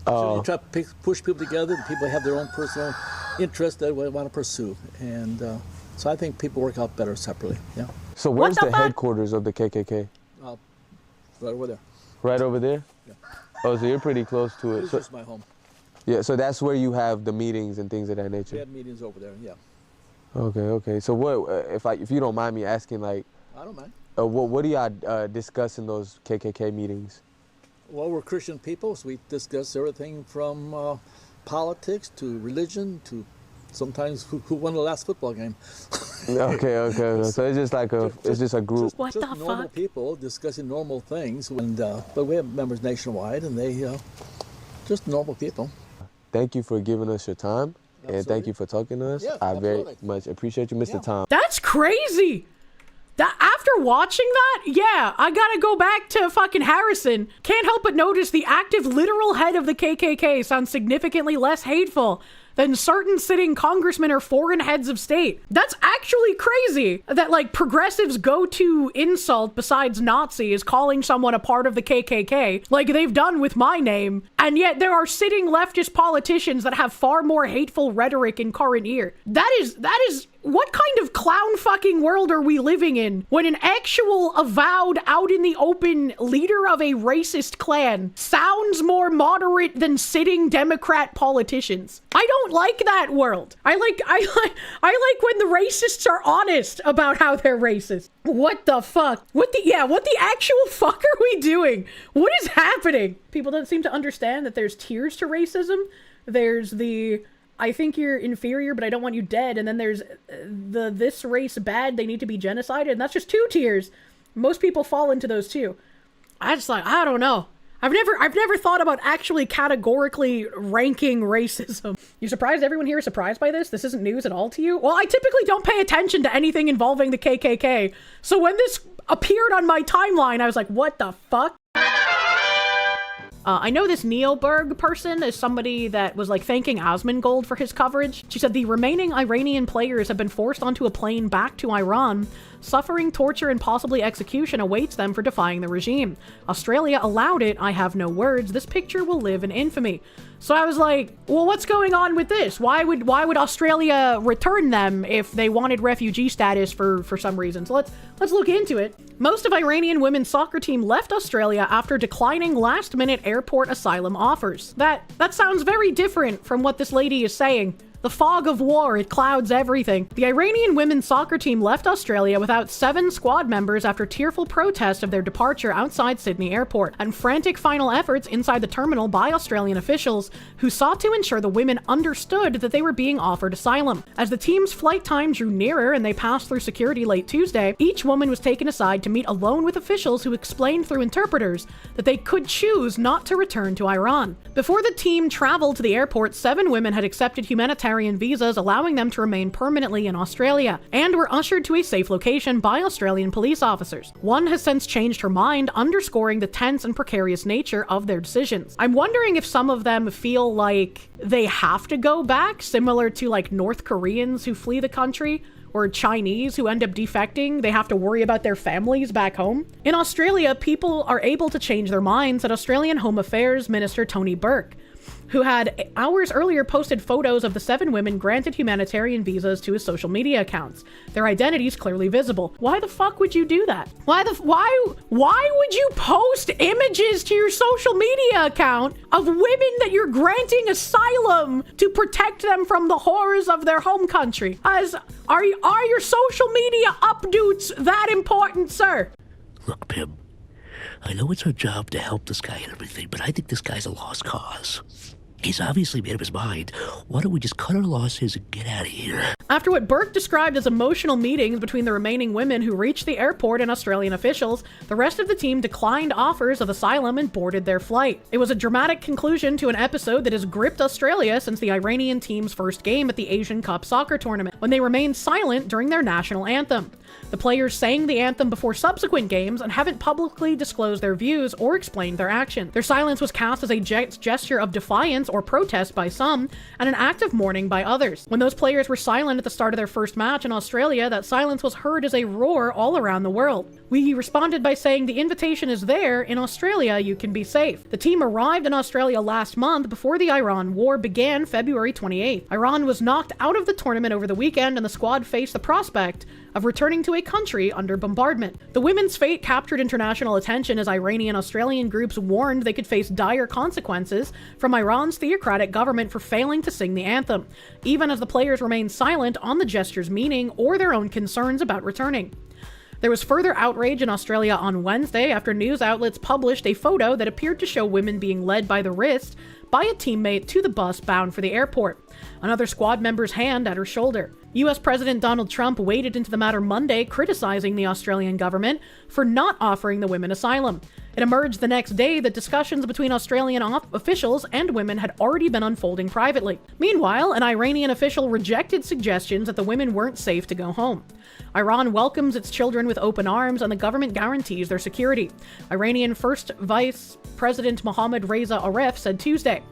So you try to push people together, and people have their own personal interests that they want to pursue. And so I think people work out better separately. Yeah. So where's the headquarters of the KKK? Right over there. Right over there? Yeah. Oh, so you're pretty close to it. This is my home. Yeah, so that's where you have the meetings and things of that nature? We have meetings over there, yeah. Okay. So what, if you don't mind me asking, like... I don't mind. What do y'all discuss in those KKK meetings? Well, we're Christian people, so we discuss everything from politics to religion to sometimes who won the last football game. Okay. So it's just like it's just a group. What the fuck? Normal people discussing normal things, and but we have members nationwide, and they just normal people. Thank you for giving us your time, Absolutely. and thank you for talking to us. Yeah, I absolutely. very much appreciate you, Mr. Tom. That's crazy. After watching that, yeah, I gotta go back to fucking Harrison. Can't help but notice the active literal head of the KKK sounds significantly less hateful than certain sitting congressmen or foreign heads of state. That's actually crazy that, like, progressives' go-to insult besides Nazi is calling someone a part of the KKK, like they've done with my name, and yet there are sitting leftist politicians that have far more hateful rhetoric in current year. That is, what kind of clown fucking world are we living in when an actual avowed out in the open leader of a racist clan sounds more moderate than sitting Democrat politicians? I don't like that world. I like when the racists are honest about how they're racist. What the fuck? What the actual fuck are we doing? What is happening? People don't seem to understand that there's tiers to racism. There's the I think you're inferior, but I don't want you dead. And then there's this race bad, they need to be genocided. And that's just 2 tiers. Most people fall into those too. I don't know. I've never thought about actually categorically ranking racism. You surprised everyone here is surprised by this? This isn't news at all to you? Well, I typically don't pay attention to anything involving the KKK. So when this appeared on my timeline, I was like, what the fuck? I know this Neoberg person is somebody that was like thanking Asmongold for his coverage. She said the remaining Iranian players have been forced onto a plane back to Iran. Suffering, torture, and possibly execution awaits them for defying the regime. Australia allowed it. I have no words. This picture will live in infamy. So I was like, well, what's going on with this? Why would Australia return them if they wanted refugee status for some reason? So let's look into it. Most of Iranian women's soccer team left Australia after declining last-minute airport asylum offers. That sounds very different from what this lady is saying. The fog of war, it clouds everything. The Iranian women's soccer team left Australia without 7 squad members after tearful protest of their departure outside Sydney Airport and frantic final efforts inside the terminal by Australian officials who sought to ensure the women understood that they were being offered asylum. As the team's flight time drew nearer and they passed through security late Tuesday, each woman was taken aside to meet alone with officials who explained through interpreters that they could choose not to return to Iran. Before the team traveled to the airport, 7 women had accepted humanitarian visas allowing them to remain permanently in Australia and were ushered to a safe location by Australian police officers. One has since changed her mind, underscoring the tense and precarious nature of their decisions. I'm wondering if some of them feel like they have to go back, similar to like North Koreans who flee the country, or Chinese who end up defecting. They have to worry about their families back home. In Australia, people are able to change their minds, said Australian Home Affairs Minister Tony Burke, who had hours earlier posted photos of the 7 women granted humanitarian visas to his social media accounts. Their identities clearly visible. Why the fuck would you do that? Why would you post images to your social media account of women that you're granting asylum to protect them from the horrors of their home country? Are your social media updates that important, sir? Look, Pim, I know it's our job to help this guy and everything, but I think this guy's a lost cause. He's obviously made up his mind. Why don't we just cut our losses and get out of here? After what Burke described as emotional meetings between the remaining women who reached the airport and Australian officials, the rest of the team declined offers of asylum and boarded their flight. It was a dramatic conclusion to an episode that has gripped Australia since the Iranian team's first game at the Asian Cup soccer tournament, when they remained silent during their national anthem. The players sang the anthem before subsequent games and haven't publicly disclosed their views or explained their action. Their silence was cast as a gesture of defiance silence or protest by some, and an act of mourning by others. When those players were silent at the start of their first match in Australia, that silence was heard as a roar all around the world. We responded by saying the invitation is there, in Australia you can be safe. The team arrived in Australia last month before the Iran war began February 28th. Iran was knocked out of the tournament over the weekend and the squad faced the prospect of returning to a country under bombardment. The women's fate captured international attention as Iranian Australian groups warned they could face dire consequences from Iran's theocratic government for failing to sing the anthem, even as the players remained silent on the gesture's meaning or their own concerns about returning. There was further outrage in Australia on Wednesday after news outlets published a photo that appeared to show women being led by the wrist by a teammate to the bus bound for the airport, another squad member's hand at her shoulder. US President Donald Trump waded into the matter Monday, criticizing the Australian government for not offering the women asylum. It emerged the next day that discussions between Australian officials and women had already been unfolding privately. Meanwhile, an Iranian official rejected suggestions that the women weren't safe to go home. Iran welcomes its children with open arms and the government guarantees their security, Iranian First Vice President Mohammad Reza Aref said Tuesday.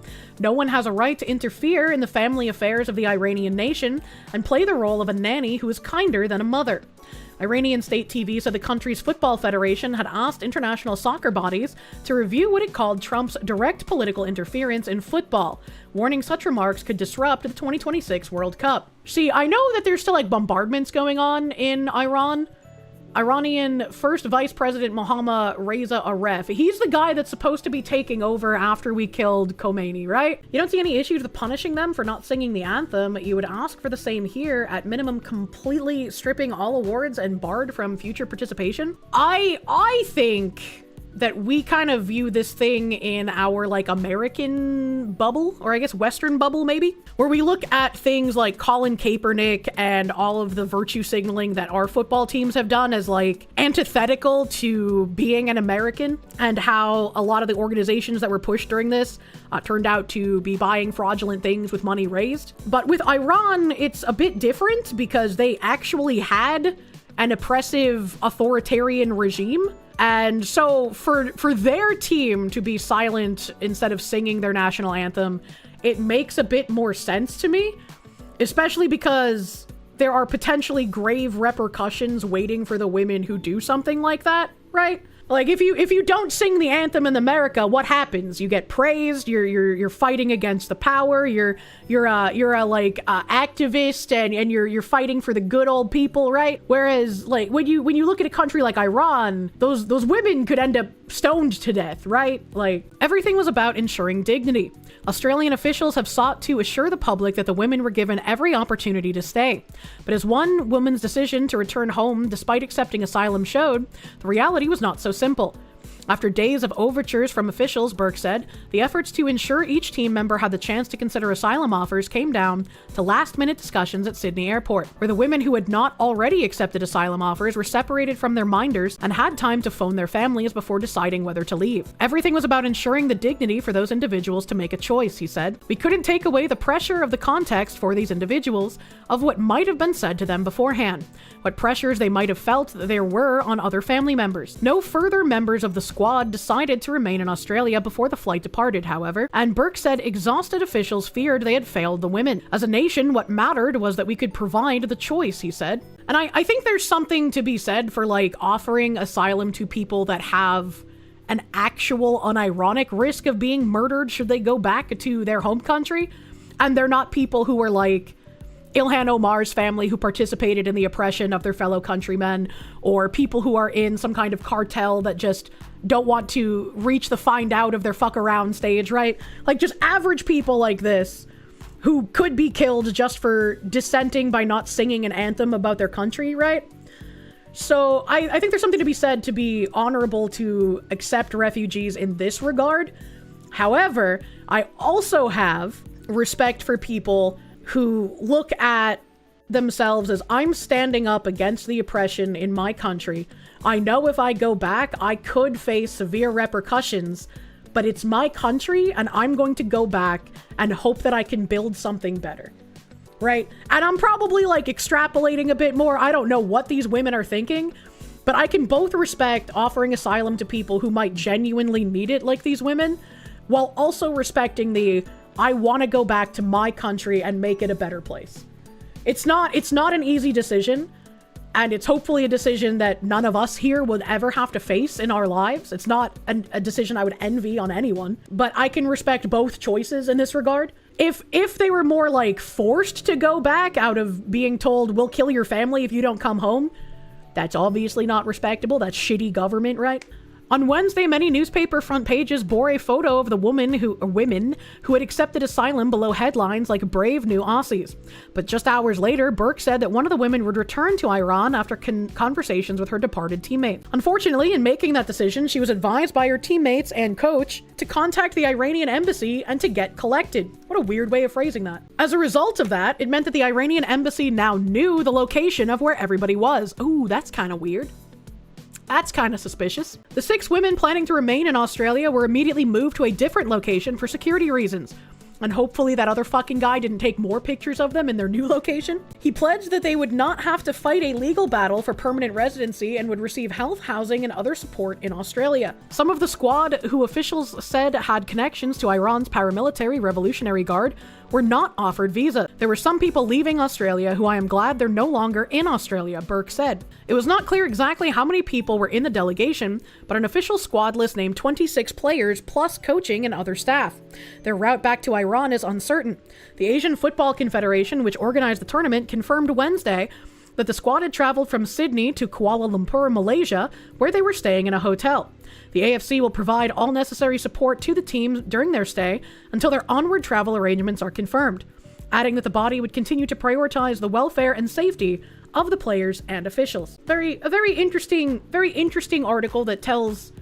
No one has a right to interfere in the family affairs of the Iranian nation and play the role of a nanny who is kinder than a mother. Iranian state TV said the country's football federation had asked international soccer bodies to review what it called Trump's direct political interference in football, warning such remarks could disrupt the 2026 World Cup. See, I know that there's still bombardments going on in Iran. Iranian First Vice President Mohammad Reza Aref, he's the guy that's supposed to be taking over after we killed Khomeini, right? You don't see any issues with punishing them for not singing the anthem. You would ask for the same here, at minimum completely stripping all awards and barred from future participation. I think that we kind of view this thing in our American bubble, or I guess Western bubble maybe, where we look at things like Colin Kaepernick and all of the virtue signaling that our football teams have done as antithetical to being an American, and how a lot of the organizations that were pushed during this turned out to be buying fraudulent things with money raised. But with Iran, it's a bit different because they actually had an oppressive authoritarian regime. And so for their team to be silent instead of singing their national anthem, it makes a bit more sense to me, especially because there are potentially grave repercussions waiting for the women who do something like that, right? If you don't sing the anthem in America, what happens? You get praised. You're fighting against the power. You're a activist and you're fighting for the good old people, right? Whereas when you look at a country like Iran, those women could end up stoned to death, right? Everything was about ensuring dignity. Australian officials have sought to assure the public that the women were given every opportunity to stay. But as one woman's decision to return home despite accepting asylum showed, the reality was not so simple. After days of overtures from officials, Burke said, the efforts to ensure each team member had the chance to consider asylum offers came down to last-minute discussions at Sydney Airport, where the women who had not already accepted asylum offers were separated from their minders and had time to phone their families before deciding whether to leave. Everything was about ensuring the dignity for those individuals to make a choice, he said. We couldn't take away the pressure of the context for these individuals of what might have been said to them beforehand, what pressures they might have felt that there were on other family members. No further members of the squad decided to remain in Australia before the flight departed, however, and Burke said exhausted officials feared they had failed the women. As a nation, what mattered was that we could provide the choice, he said. And I think there's something to be said for offering asylum to people that have an actual unironic risk of being murdered should they go back to their home country, and they're not people who are Ilhan Omar's family who participated in the oppression of their fellow countrymen, or people who are in some kind of cartel that just don't want to reach the find out of their fuck around stage, right? Just average people like this who could be killed just for dissenting by not singing an anthem about their country, right? So I think there's something to be said to be honorable to accept refugees in this regard. However, I also have respect for people who look at themselves as, I'm standing up against the oppression in my country. I know if I go back, I could face severe repercussions, but it's my country and I'm going to go back and hope that I can build something better, right? And I'm probably extrapolating a bit more. I don't know what these women are thinking, but I can both respect offering asylum to people who might genuinely need it, like these women, while also respecting the I want to go back to my country and make it a better place. It's not an easy decision, and it's hopefully a decision that none of us here would ever have to face in our lives. It's not a decision I would envy on anyone, but I can respect both choices in this regard. If they were more like forced to go back out of being told, we'll kill your family if you don't come home, that's obviously not respectable. That's shitty government, right? On Wednesday, many newspaper front pages bore a photo of the women who had accepted asylum below headlines like brave new Aussies. But just hours later, Burke said that one of the women would return to Iran after conversations with her departed teammate. Unfortunately, in making that decision, she was advised by her teammates and coach to contact the Iranian embassy and to get collected. What a weird way of phrasing that. As a result of that, it meant that the Iranian embassy now knew the location of where everybody was. Ooh, that's kind of weird. That's kind of suspicious. The 6 women planning to remain in Australia were immediately moved to a different location for security reasons. And hopefully that other fucking guy didn't take more pictures of them in their new location. He pledged that they would not have to fight a legal battle for permanent residency and would receive health, housing, and other support in Australia. Some of the squad, who officials said had connections to Iran's paramilitary Revolutionary Guard, were not offered visa. There were some people leaving Australia who I am glad they're no longer in Australia, Burke said. It was not clear exactly how many people were in the delegation, but an official squad list named 26 players plus coaching and other staff. Their route back to Iran is uncertain. The Asian Football Confederation, which organized the tournament, confirmed Wednesday that the squad had traveled from Sydney to Kuala Lumpur, Malaysia, where they were staying in a hotel. The AFC will provide all necessary support to the teams during their stay until their onward travel arrangements are confirmed, adding that the body would continue to prioritize the welfare and safety of the players and officials. A very interesting article that tells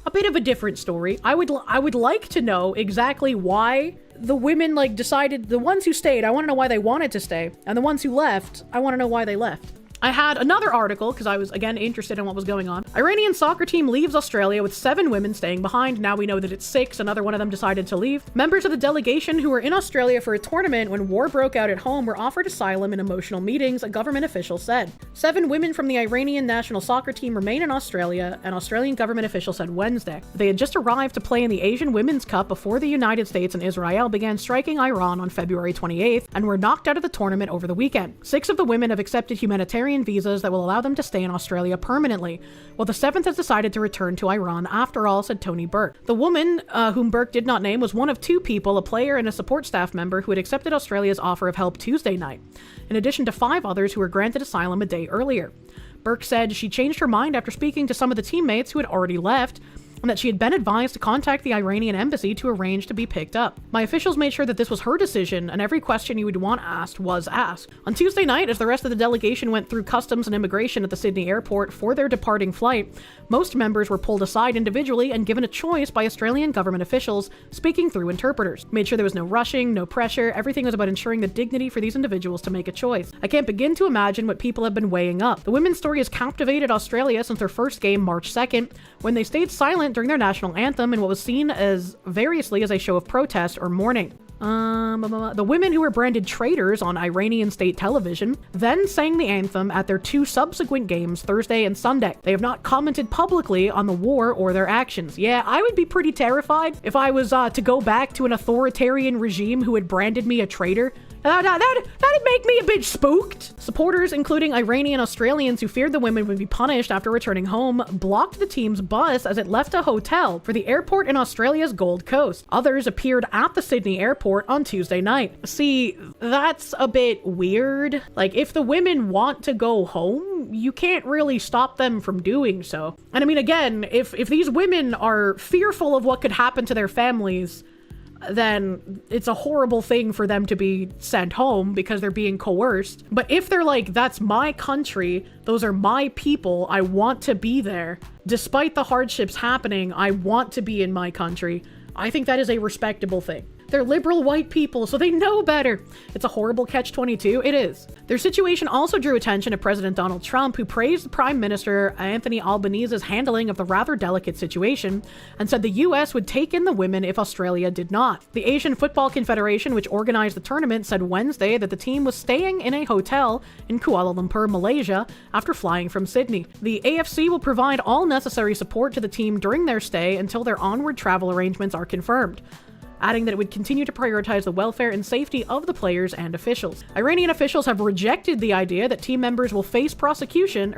a bit of a different story. I would like to know exactly why the women decided, the ones who stayed, I want to know why they wanted to stay, and the ones who left, I want to know why they left. I had another article, because I was, again, interested in what was going on. Iranian soccer team leaves Australia with 7 women staying behind. Now we know that it's 6. Another one of them decided to leave. Members of the delegation who were in Australia for a tournament when war broke out at home were offered asylum in emotional meetings, a government official said. 7 women from the Iranian national soccer team remain in Australia, an Australian government official said Wednesday. They had just arrived to play in the Asian Women's Cup before the United States and Israel began striking Iran on February 28th and were knocked out of the tournament over the weekend. 6 of the women have accepted humanitarian visas that will allow them to stay in Australia permanently, while the 7th has decided to return to Iran after all, said Tony Burke. The woman, whom Burke did not name, was one of 2 people, a player and a support staff member, who had accepted Australia's offer of help Tuesday night, in addition to 5 others who were granted asylum a day earlier. Burke said she changed her mind after speaking to some of the teammates who had already left, and that she had been advised to contact the Iranian embassy to arrange to be picked up. My officials made sure that this was her decision, and every question you would want asked was asked. On Tuesday night, as the rest of the delegation went through customs and immigration at the Sydney airport for their departing flight, most members were pulled aside individually and given a choice by Australian government officials, speaking through interpreters. Made sure there was no rushing, no pressure. Everything was about ensuring the dignity for these individuals to make a choice. I can't begin to imagine what people have been weighing up. The women's story has captivated Australia since their first game March 2nd, when they stayed silent during their national anthem in what was seen as variously as a show of protest or mourning. The women who were branded traitors on Iranian state television then sang the anthem at their 2 subsequent games Thursday and Sunday. They have not commented publicly on the war or their actions. Yeah, I would be pretty terrified if I was to go back to an authoritarian regime who had branded me a traitor. That'd make me a bit spooked. Supporters, including Iranian Australians who feared the women would be punished after returning home, blocked the team's bus as it left a hotel for the airport in Australia's Gold Coast. Others appeared at the Sydney airport on Tuesday night. See, that's a bit weird. If the women want to go home, you can't really stop them from doing so. And I mean, again, if these women are fearful of what could happen to their families, then it's a horrible thing for them to be sent home because they're being coerced. But if they're like, that's my country, those are my people, I want to be there, despite the hardships happening, I want to be in my country, I think that is a respectable thing. They're liberal white people, so they know better. It's a horrible catch-22. It is. Their situation also drew attention to President Donald Trump, who praised Prime Minister Anthony Albanese's handling of the rather delicate situation and said the U.S. would take in the women if Australia did not. The Asian Football Confederation, which organized the tournament, said Wednesday that the team was staying in a hotel in Kuala Lumpur, Malaysia, after flying from Sydney. The AFC will provide all necessary support to the team during their stay until their onward travel arrangements are confirmed. adding that it would continue to prioritize the welfare and safety of the players and officials. Iranian officials have rejected the idea that team members will face persecution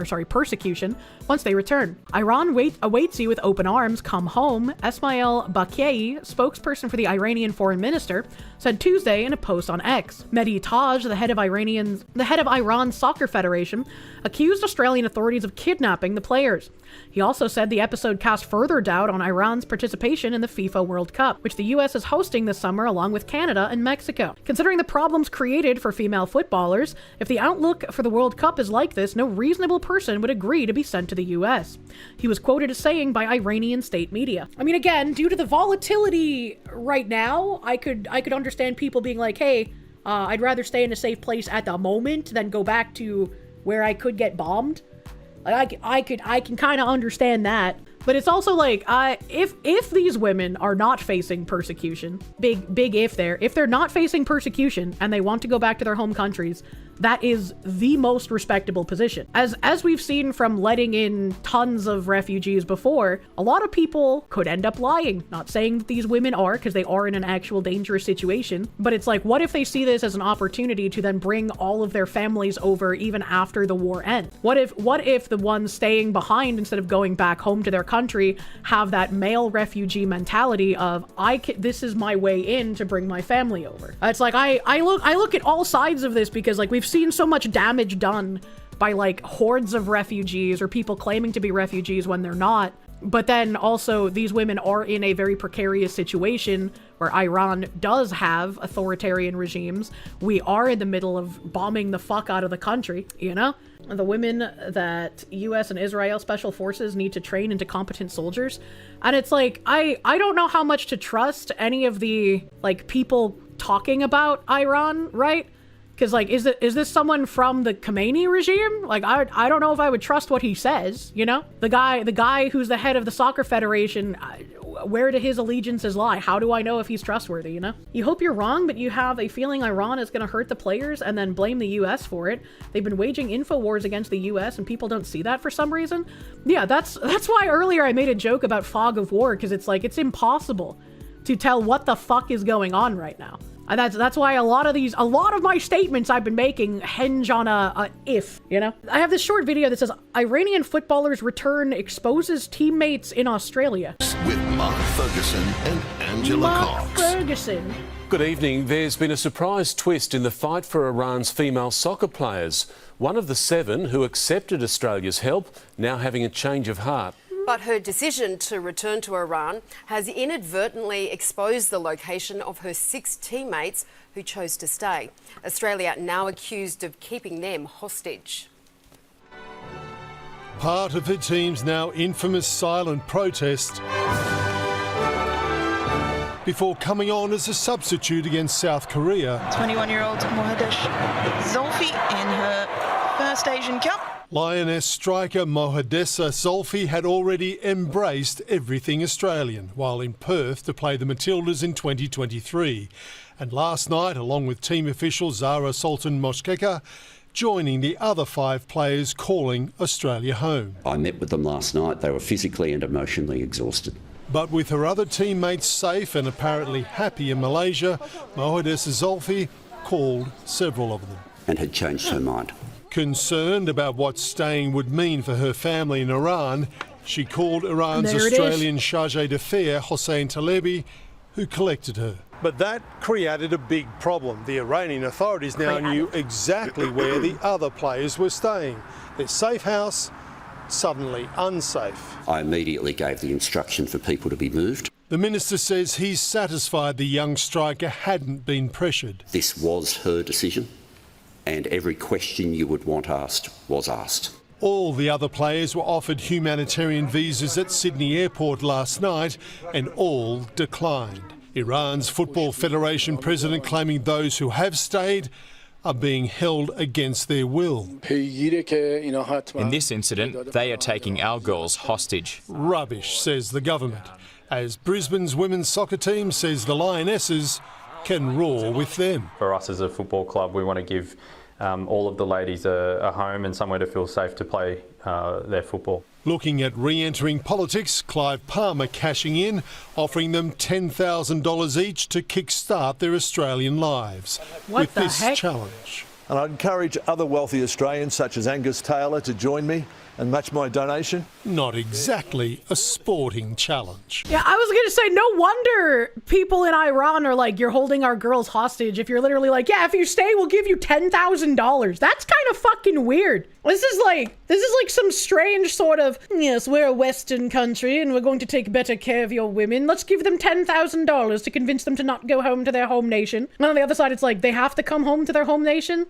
once they return. Iran awaits you with open arms. Come home. Esmail Bakei, spokesperson for the Iranian foreign minister, said Tuesday in a post on X. Mehdi Taj, the head of Iran's soccer federation, accused Australian authorities of kidnapping the players. He also said the episode cast further doubt on Iran's participation in the FIFA World Cup, which the US is hosting this summer along with Canada and Mexico. Considering the problems created for female footballers, if the outlook for the World Cup is like this, no reasonable person would agree to be sent to the US. He was quoted as saying by Iranian state media. I mean, again, due to the volatility right now, I could understand people being like, hey, I'd rather stay in a safe place at the moment than go back to where I could get bombed. Like, I can kind of understand that. But it's also like, if these women are not facing persecution, big if they're not facing persecution and they want to go back to their home countries, that is the most respectable position. As we've seen from letting in tons of refugees before, a lot of people could end up lying. Not saying that these women are, because they are in an actual dangerous situation, but it's like, what if they see this as an opportunity to then bring all of their families over even after the war ends? What if the ones staying behind, instead of going back home to their country, have that male refugee mentality of, this is my way in to bring my family over? It's like, I look at all sides of this, because like, we've seen so much damage done by like hordes of refugees or people claiming to be refugees when they're not. But then also these women are in a very precarious situation where Iran does have authoritarian regimes. We are in the middle of bombing the fuck out of the country, you know? The women that US and Israel special forces need to train into competent soldiers. And it's like, I don't know how much to trust any of the like people talking about Iran, right? Because, like, is this someone from the Khomeini regime? Like, I don't know if I would trust what he says, you know? The guy who's the head of the soccer federation, where do his allegiances lie? How do I know if he's trustworthy, you know? You hope you're wrong, but you have a feeling Iran is going to hurt the players and then blame the US for it. They've been waging info wars against the US and people don't see that for some reason. Yeah, that's why earlier I made a joke about fog of war, because it's like, it's impossible to tell what the fuck is going on right now. And that's why a lot of my statements I've been making hinge on a if, you know? I have this short video that says, Iranian footballers return exposes teammates in Australia. With Mark Ferguson and Angela Cox. Ferguson. Good evening. There's been a surprise twist in the fight for Iran's female soccer players. One of the 7 who accepted Australia's help now having a change of heart. But her decision to return to Iran has inadvertently exposed the location of her 6 teammates who chose to stay. Australia now accused of keeping them hostage. Part of her team's now infamous silent protest before coming on as a substitute against South Korea. 21-year-old Mohadesh Zolfi in her first Asian Cup. Lioness striker Mohadessa Zolfi had already embraced everything Australian while in Perth to play the Matildas in 2023. And last night, along with team official Zara Sultan Moshkeka, joining the other 5 players calling Australia home. I met with them last night. They were physically and emotionally exhausted. But with her other teammates safe and apparently happy in Malaysia, Mohadessa Zolfi called several of them. And had changed her mind. Concerned about what staying would mean for her family in Iran, she called Iran's Australian charge d'affaires, Hossein Talebi, who collected her. But that created a big problem. The Iranian authorities now knew exactly where the other players were staying. Their safe house, suddenly unsafe. I immediately gave the instruction for people to be moved. The minister says he's satisfied the young striker hadn't been pressured. This was her decision, and every question you would want asked was asked. All the other players were offered humanitarian visas at Sydney Airport last night, and all declined. Iran's Football Federation president claiming those who have stayed are being held against their will. In this incident, they are taking our girls hostage. Rubbish, says the government, as Brisbane's women's soccer team says the Lionesses can roar with them. For us as a football club, we want to give all of the ladies a home and somewhere to feel safe to play their football. Looking at re-entering politics, Clive Palmer cashing in, offering them $10,000 each to kickstart their Australian lives. What with the this heck? challenge. And I'd encourage other wealthy Australians, such as Angus Taylor, to join me and match my donation. Not exactly a sporting challenge. Yeah, I was gonna say, no wonder people in Iran are like, you're holding our girls hostage if you're literally like, yeah, if you stay, we'll give you $10,000. That's kind of fucking weird. This is like some strange sort of, yes, we're a Western country and we're going to take better care of your women. Let's give them $10,000 to convince them to not go home to their home nation. And on the other side, it's like, they have to come home to their home nation?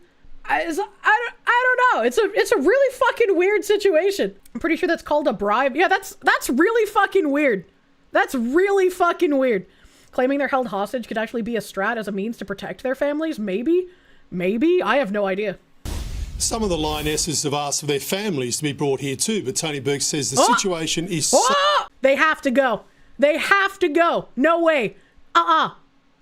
I don't know. It's a really fucking weird situation. I'm pretty sure that's called a bribe. Yeah, that's really fucking weird. That's really fucking weird. Claiming they're held hostage could actually be a strat as a means to protect their families? Maybe? I have no idea. Some of the lionesses have asked for their families to be brought here too, but Tony Burke says the situation is... They have to go. They have to go. No way.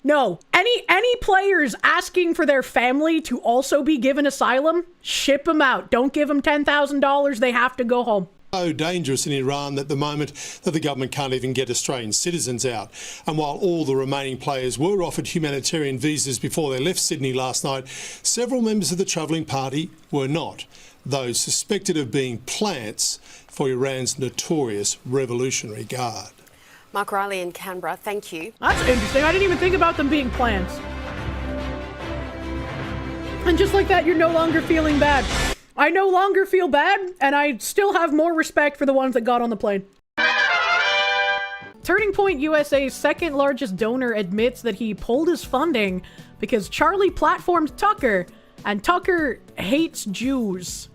No. Any players asking for their family to also be given asylum, ship them out. Don't give them $10,000. They have to go home. So dangerous in Iran at the moment that the government can't even get Australian citizens out. And while all the remaining players were offered humanitarian visas before they left Sydney last night, several members of the travelling party were not. Those suspected of being plants for Iran's notorious Revolutionary Guard. Mark Riley in Canberra, thank you. That's interesting. I didn't even think about them being plants. And just like that, you're no longer feeling bad. I no longer feel bad, and I still have more respect for the ones that got on the plane. Turning Point USA's second largest donor admits that he pulled his funding because Charlie platformed Tucker, and Tucker hates Jews.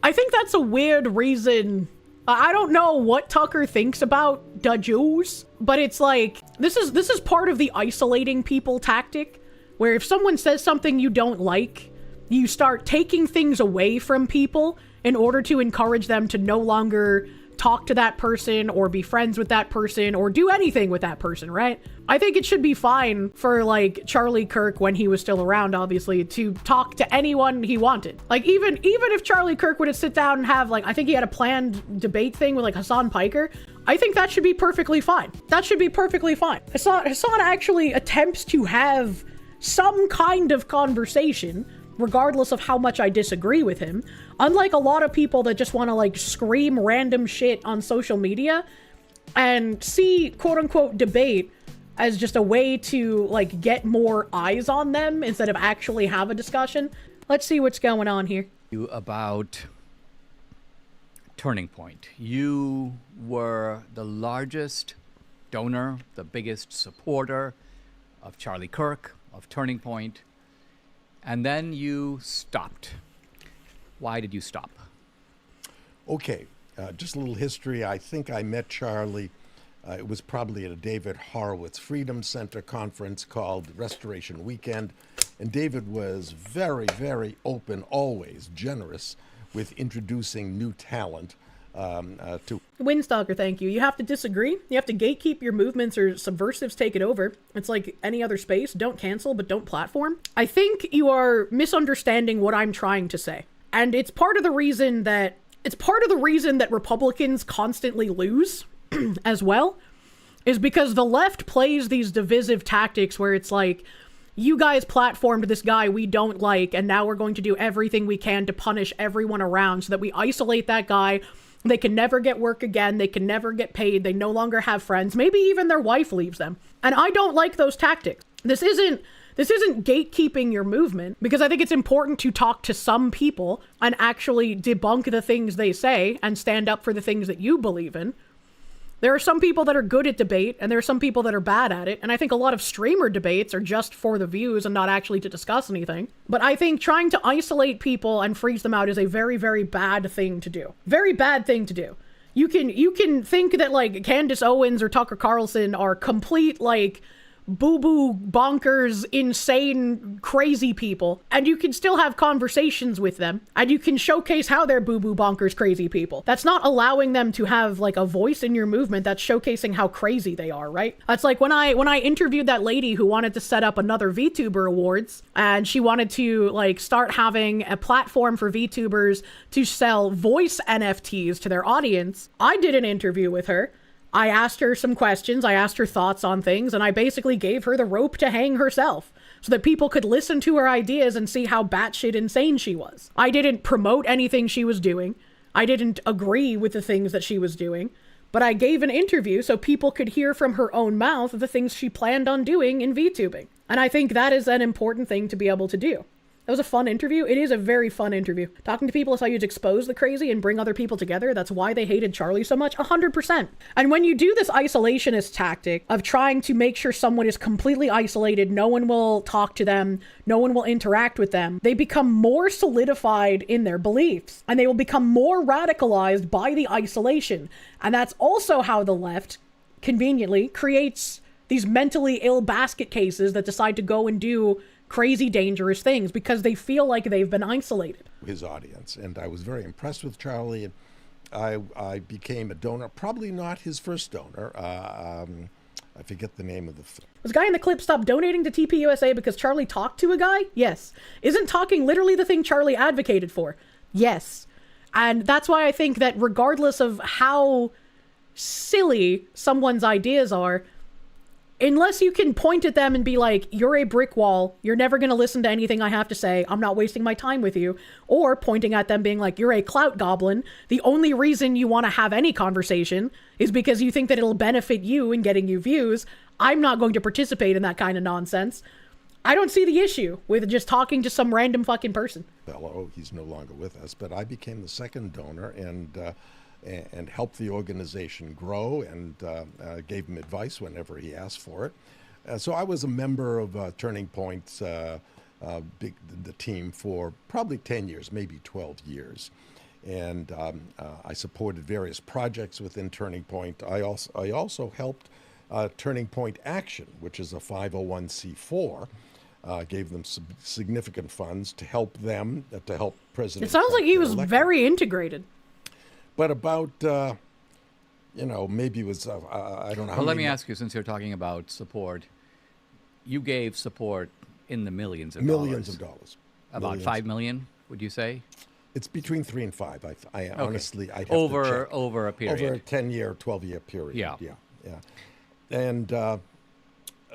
I think that's a weird reason. I don't know what Tucker thinks about the Jews, but it's like, this is part of the isolating people tactic, where if someone says something you don't like, you start taking things away from people in order to encourage them to no longer talk to that person or be friends with that person or do anything with that person, right? I think it should be fine for like Charlie Kirk, when he was still around, obviously, to talk to anyone he wanted. Like even if Charlie Kirk would have sit down and have like, I think he had a planned debate thing with like Hassan Piker, I think that should be perfectly fine. That should be perfectly fine. Hassan actually attempts to have some kind of conversation, regardless of how much I disagree with him. Unlike a lot of people that just want to like scream random shit on social media and see quote unquote debate as just a way to like get more eyes on them instead of actually have a discussion. Let's see what's going on here. About Turning Point. You were the largest donor, the biggest supporter of Charlie Kirk, of Turning Point. And then you stopped. Why did you stop? Okay, just a little history. I think I met Charlie, it was probably at a David Horowitz Freedom Center conference called Restoration Weekend. And David was very, very open, always generous with introducing new talent to... Windstalker, thank you. You have to disagree. You have to gatekeep your movements or subversives take it over. It's like any other space. Don't cancel, but don't platform. I think you are misunderstanding what I'm trying to say. And it's part of the reason that Republicans constantly lose as well, is because the left plays these divisive tactics where it's like, you guys platformed this guy we don't like, and now we're going to do everything we can to punish everyone around so that we isolate that guy. They can never get work again. They can never get paid. They no longer have friends. Maybe even their wife leaves them. And I don't like those tactics. This isn't gatekeeping your movement, because I think it's important to talk to some people and actually debunk the things they say and stand up for the things that you believe in. There are some people that are good at debate, and there are some people that are bad at it, and I think a lot of streamer debates are just for the views and not actually to discuss anything. But I think trying to isolate people and freeze them out is a very, very bad thing to do. Very bad thing to do. You can think that, like, Candace Owens or Tucker Carlson are complete, like, boo-boo, bonkers, insane, crazy people, and you can still have conversations with them, and you can showcase how they're boo-boo, bonkers, crazy people. That's not allowing them to have like a voice in your movement. That's showcasing how crazy they are, right? That's like when I interviewed that lady who wanted to set up another VTuber Awards, and she wanted to like start having a platform for VTubers to sell voice NFTs to their audience. I did an interview with her. I asked her some questions, I asked her thoughts on things, and I basically gave her the rope to hang herself so that people could listen to her ideas and see how batshit insane she was. I didn't promote anything she was doing. I didn't agree with the things that she was doing, but I gave an interview so people could hear from her own mouth the things she planned on doing in VTubing. And I think that is an important thing to be able to do. That was a fun interview. It is a very fun interview. Talking to people is how you expose the crazy and bring other people together. That's why they hated Charlie so much, 100%. And when you do this isolationist tactic of trying to make sure someone is completely isolated, no one will talk to them, no one will interact with them, they become more solidified in their beliefs, and they will become more radicalized by the isolation. And that's also how the left, conveniently, creates these mentally ill basket cases that decide to go and do crazy, dangerous things because they feel like they've been isolated. His audience, and I was very impressed with Charlie, and I became a donor, probably not his first donor. I forget the name of the... Was the guy in the clip stop donating to TPUSA because Charlie talked to a guy? Yes. Isn't talking literally the thing Charlie advocated for? Yes. And that's why I think that regardless of how silly someone's ideas are, unless you can point at them and be like, you're a brick wall, you're never going to listen to anything I have to say, I'm not wasting my time with you, or pointing at them being like, you're a clout goblin, the only reason you want to have any conversation is because you think that it'll benefit you in getting you views, I'm not going to participate in that kind of nonsense. I don't see the issue with just talking to some random fucking person. Fellow, he's no longer with us, but I became the second donor and helped the organization grow and gave him advice whenever he asked for it. So I was a member of Turning Point's the team for probably 10 years, maybe 12 years. And I supported various projects within Turning Point. I also helped Turning Point Action, which is a 501c4, gave them some significant funds to help them, to help President It sounds Trump like he get was elected. very integrated. But about, maybe it was, I don't know how Well, let many me ask you, since you're talking about support, you gave support in the millions of millions of dollars. About Millions. 5 million, would you say? It's between 3 and 5. I honestly, I'd have over to check. over a period. Over a 10-year, 12-year period. Yeah. And,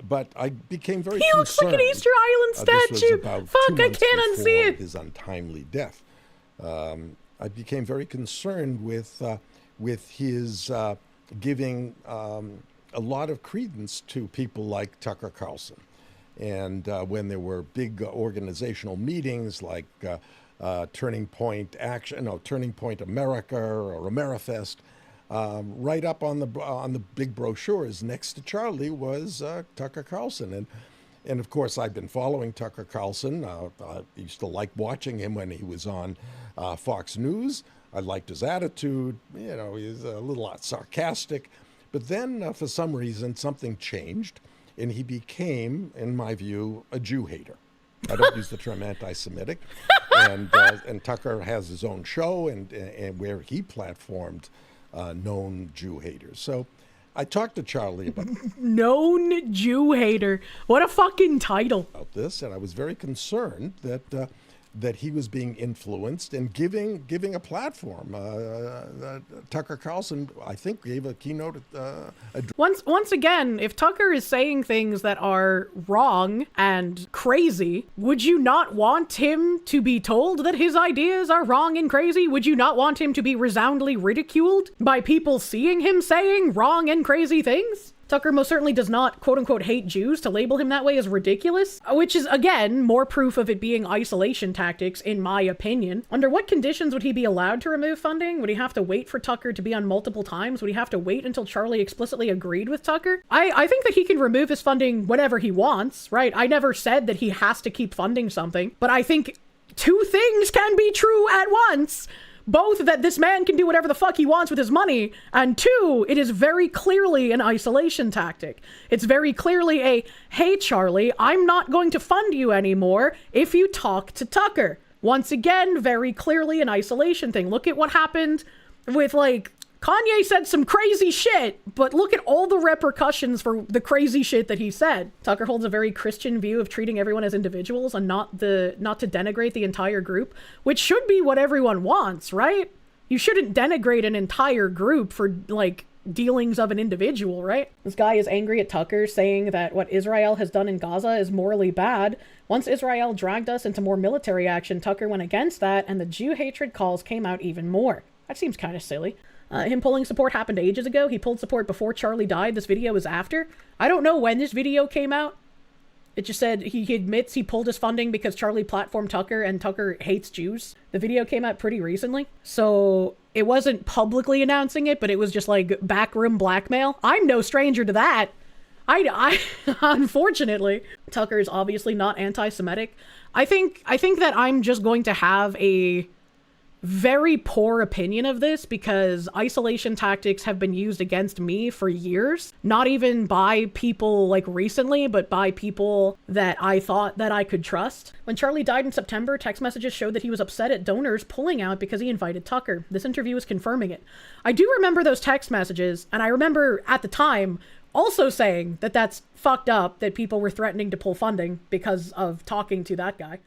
but I became very He concerned. looks like an Easter Island This was statue. about Fuck, 2 I months can't unsee before it. his untimely death. I became very concerned with his giving a lot of credence to people like Tucker Carlson. And when there were big organizational meetings like Turning Point America or AmeriFest, right up on the big brochures next to Charlie was Tucker Carlson. And of course, I've been following Tucker Carlson. I used to like watching him when he was on Fox News. I liked his attitude. He's a little sarcastic. But then, for some reason, something changed, and he became, in my view, a Jew hater. I don't use the term anti-Semitic. And Tucker has his own show, and where he platformed known Jew haters. So I talked to Charlie about Known Jew hater. What a fucking title. About this, and I was very concerned that he was being influenced and giving a platform. Tucker Carlson, I think, gave a keynote address. Once again, if Tucker is saying things that are wrong and crazy, would you not want him to be told that his ideas are wrong and crazy? Would you not want him to be resoundingly ridiculed by people seeing him saying wrong and crazy things? Tucker most certainly does not, quote-unquote, hate Jews. To label him that way is ridiculous, which is, again, more proof of it being isolation tactics, in my opinion. Under what conditions would he be allowed to remove funding? Would he have to wait for Tucker to be on multiple times? Would he have to wait until Charlie explicitly agreed with Tucker? I think that he can remove his funding whenever he wants, right? I never said that he has to keep funding something, but I think two things can be true at once. both that this man can do whatever the fuck he wants with his money, and two, it is very clearly an isolation tactic. It's very clearly a, hey Charlie, I'm not going to fund you anymore if you talk to Tucker. Once again, very clearly an isolation thing. Look at what happened with, like, Kanye said some crazy shit, but look at all the repercussions for the crazy shit that he said. Tucker holds a very Christian view of treating everyone as individuals and not to denigrate the entire group, which should be what everyone wants, right? You shouldn't denigrate an entire group for, like, dealings of an individual, right? This guy is angry at Tucker, saying that what Israel has done in Gaza is morally bad. Once Israel dragged us into more military action, Tucker went against that, and the Jew hatred calls came out even more. That seems kind of silly. Him pulling support happened ages ago. He pulled support before Charlie died. This video is after. I don't know when this video came out. It just said he admits he pulled his funding because Charlie platformed Tucker and Tucker hates Jews. The video came out pretty recently. So it wasn't publicly announcing it, but it was just like backroom blackmail. I'm no stranger to that. I unfortunately, Tucker is obviously not anti-Semitic. I think that I'm just going to have a very poor opinion of this because isolation tactics have been used against me for years. Not even by people like recently, but by people that I thought that I could trust. When Charlie died in September, text messages showed that he was upset at donors pulling out because he invited Tucker. This interview is confirming it. I do remember those text messages, and I remember at the time also saying that that's fucked up that people were threatening to pull funding because of talking to that guy.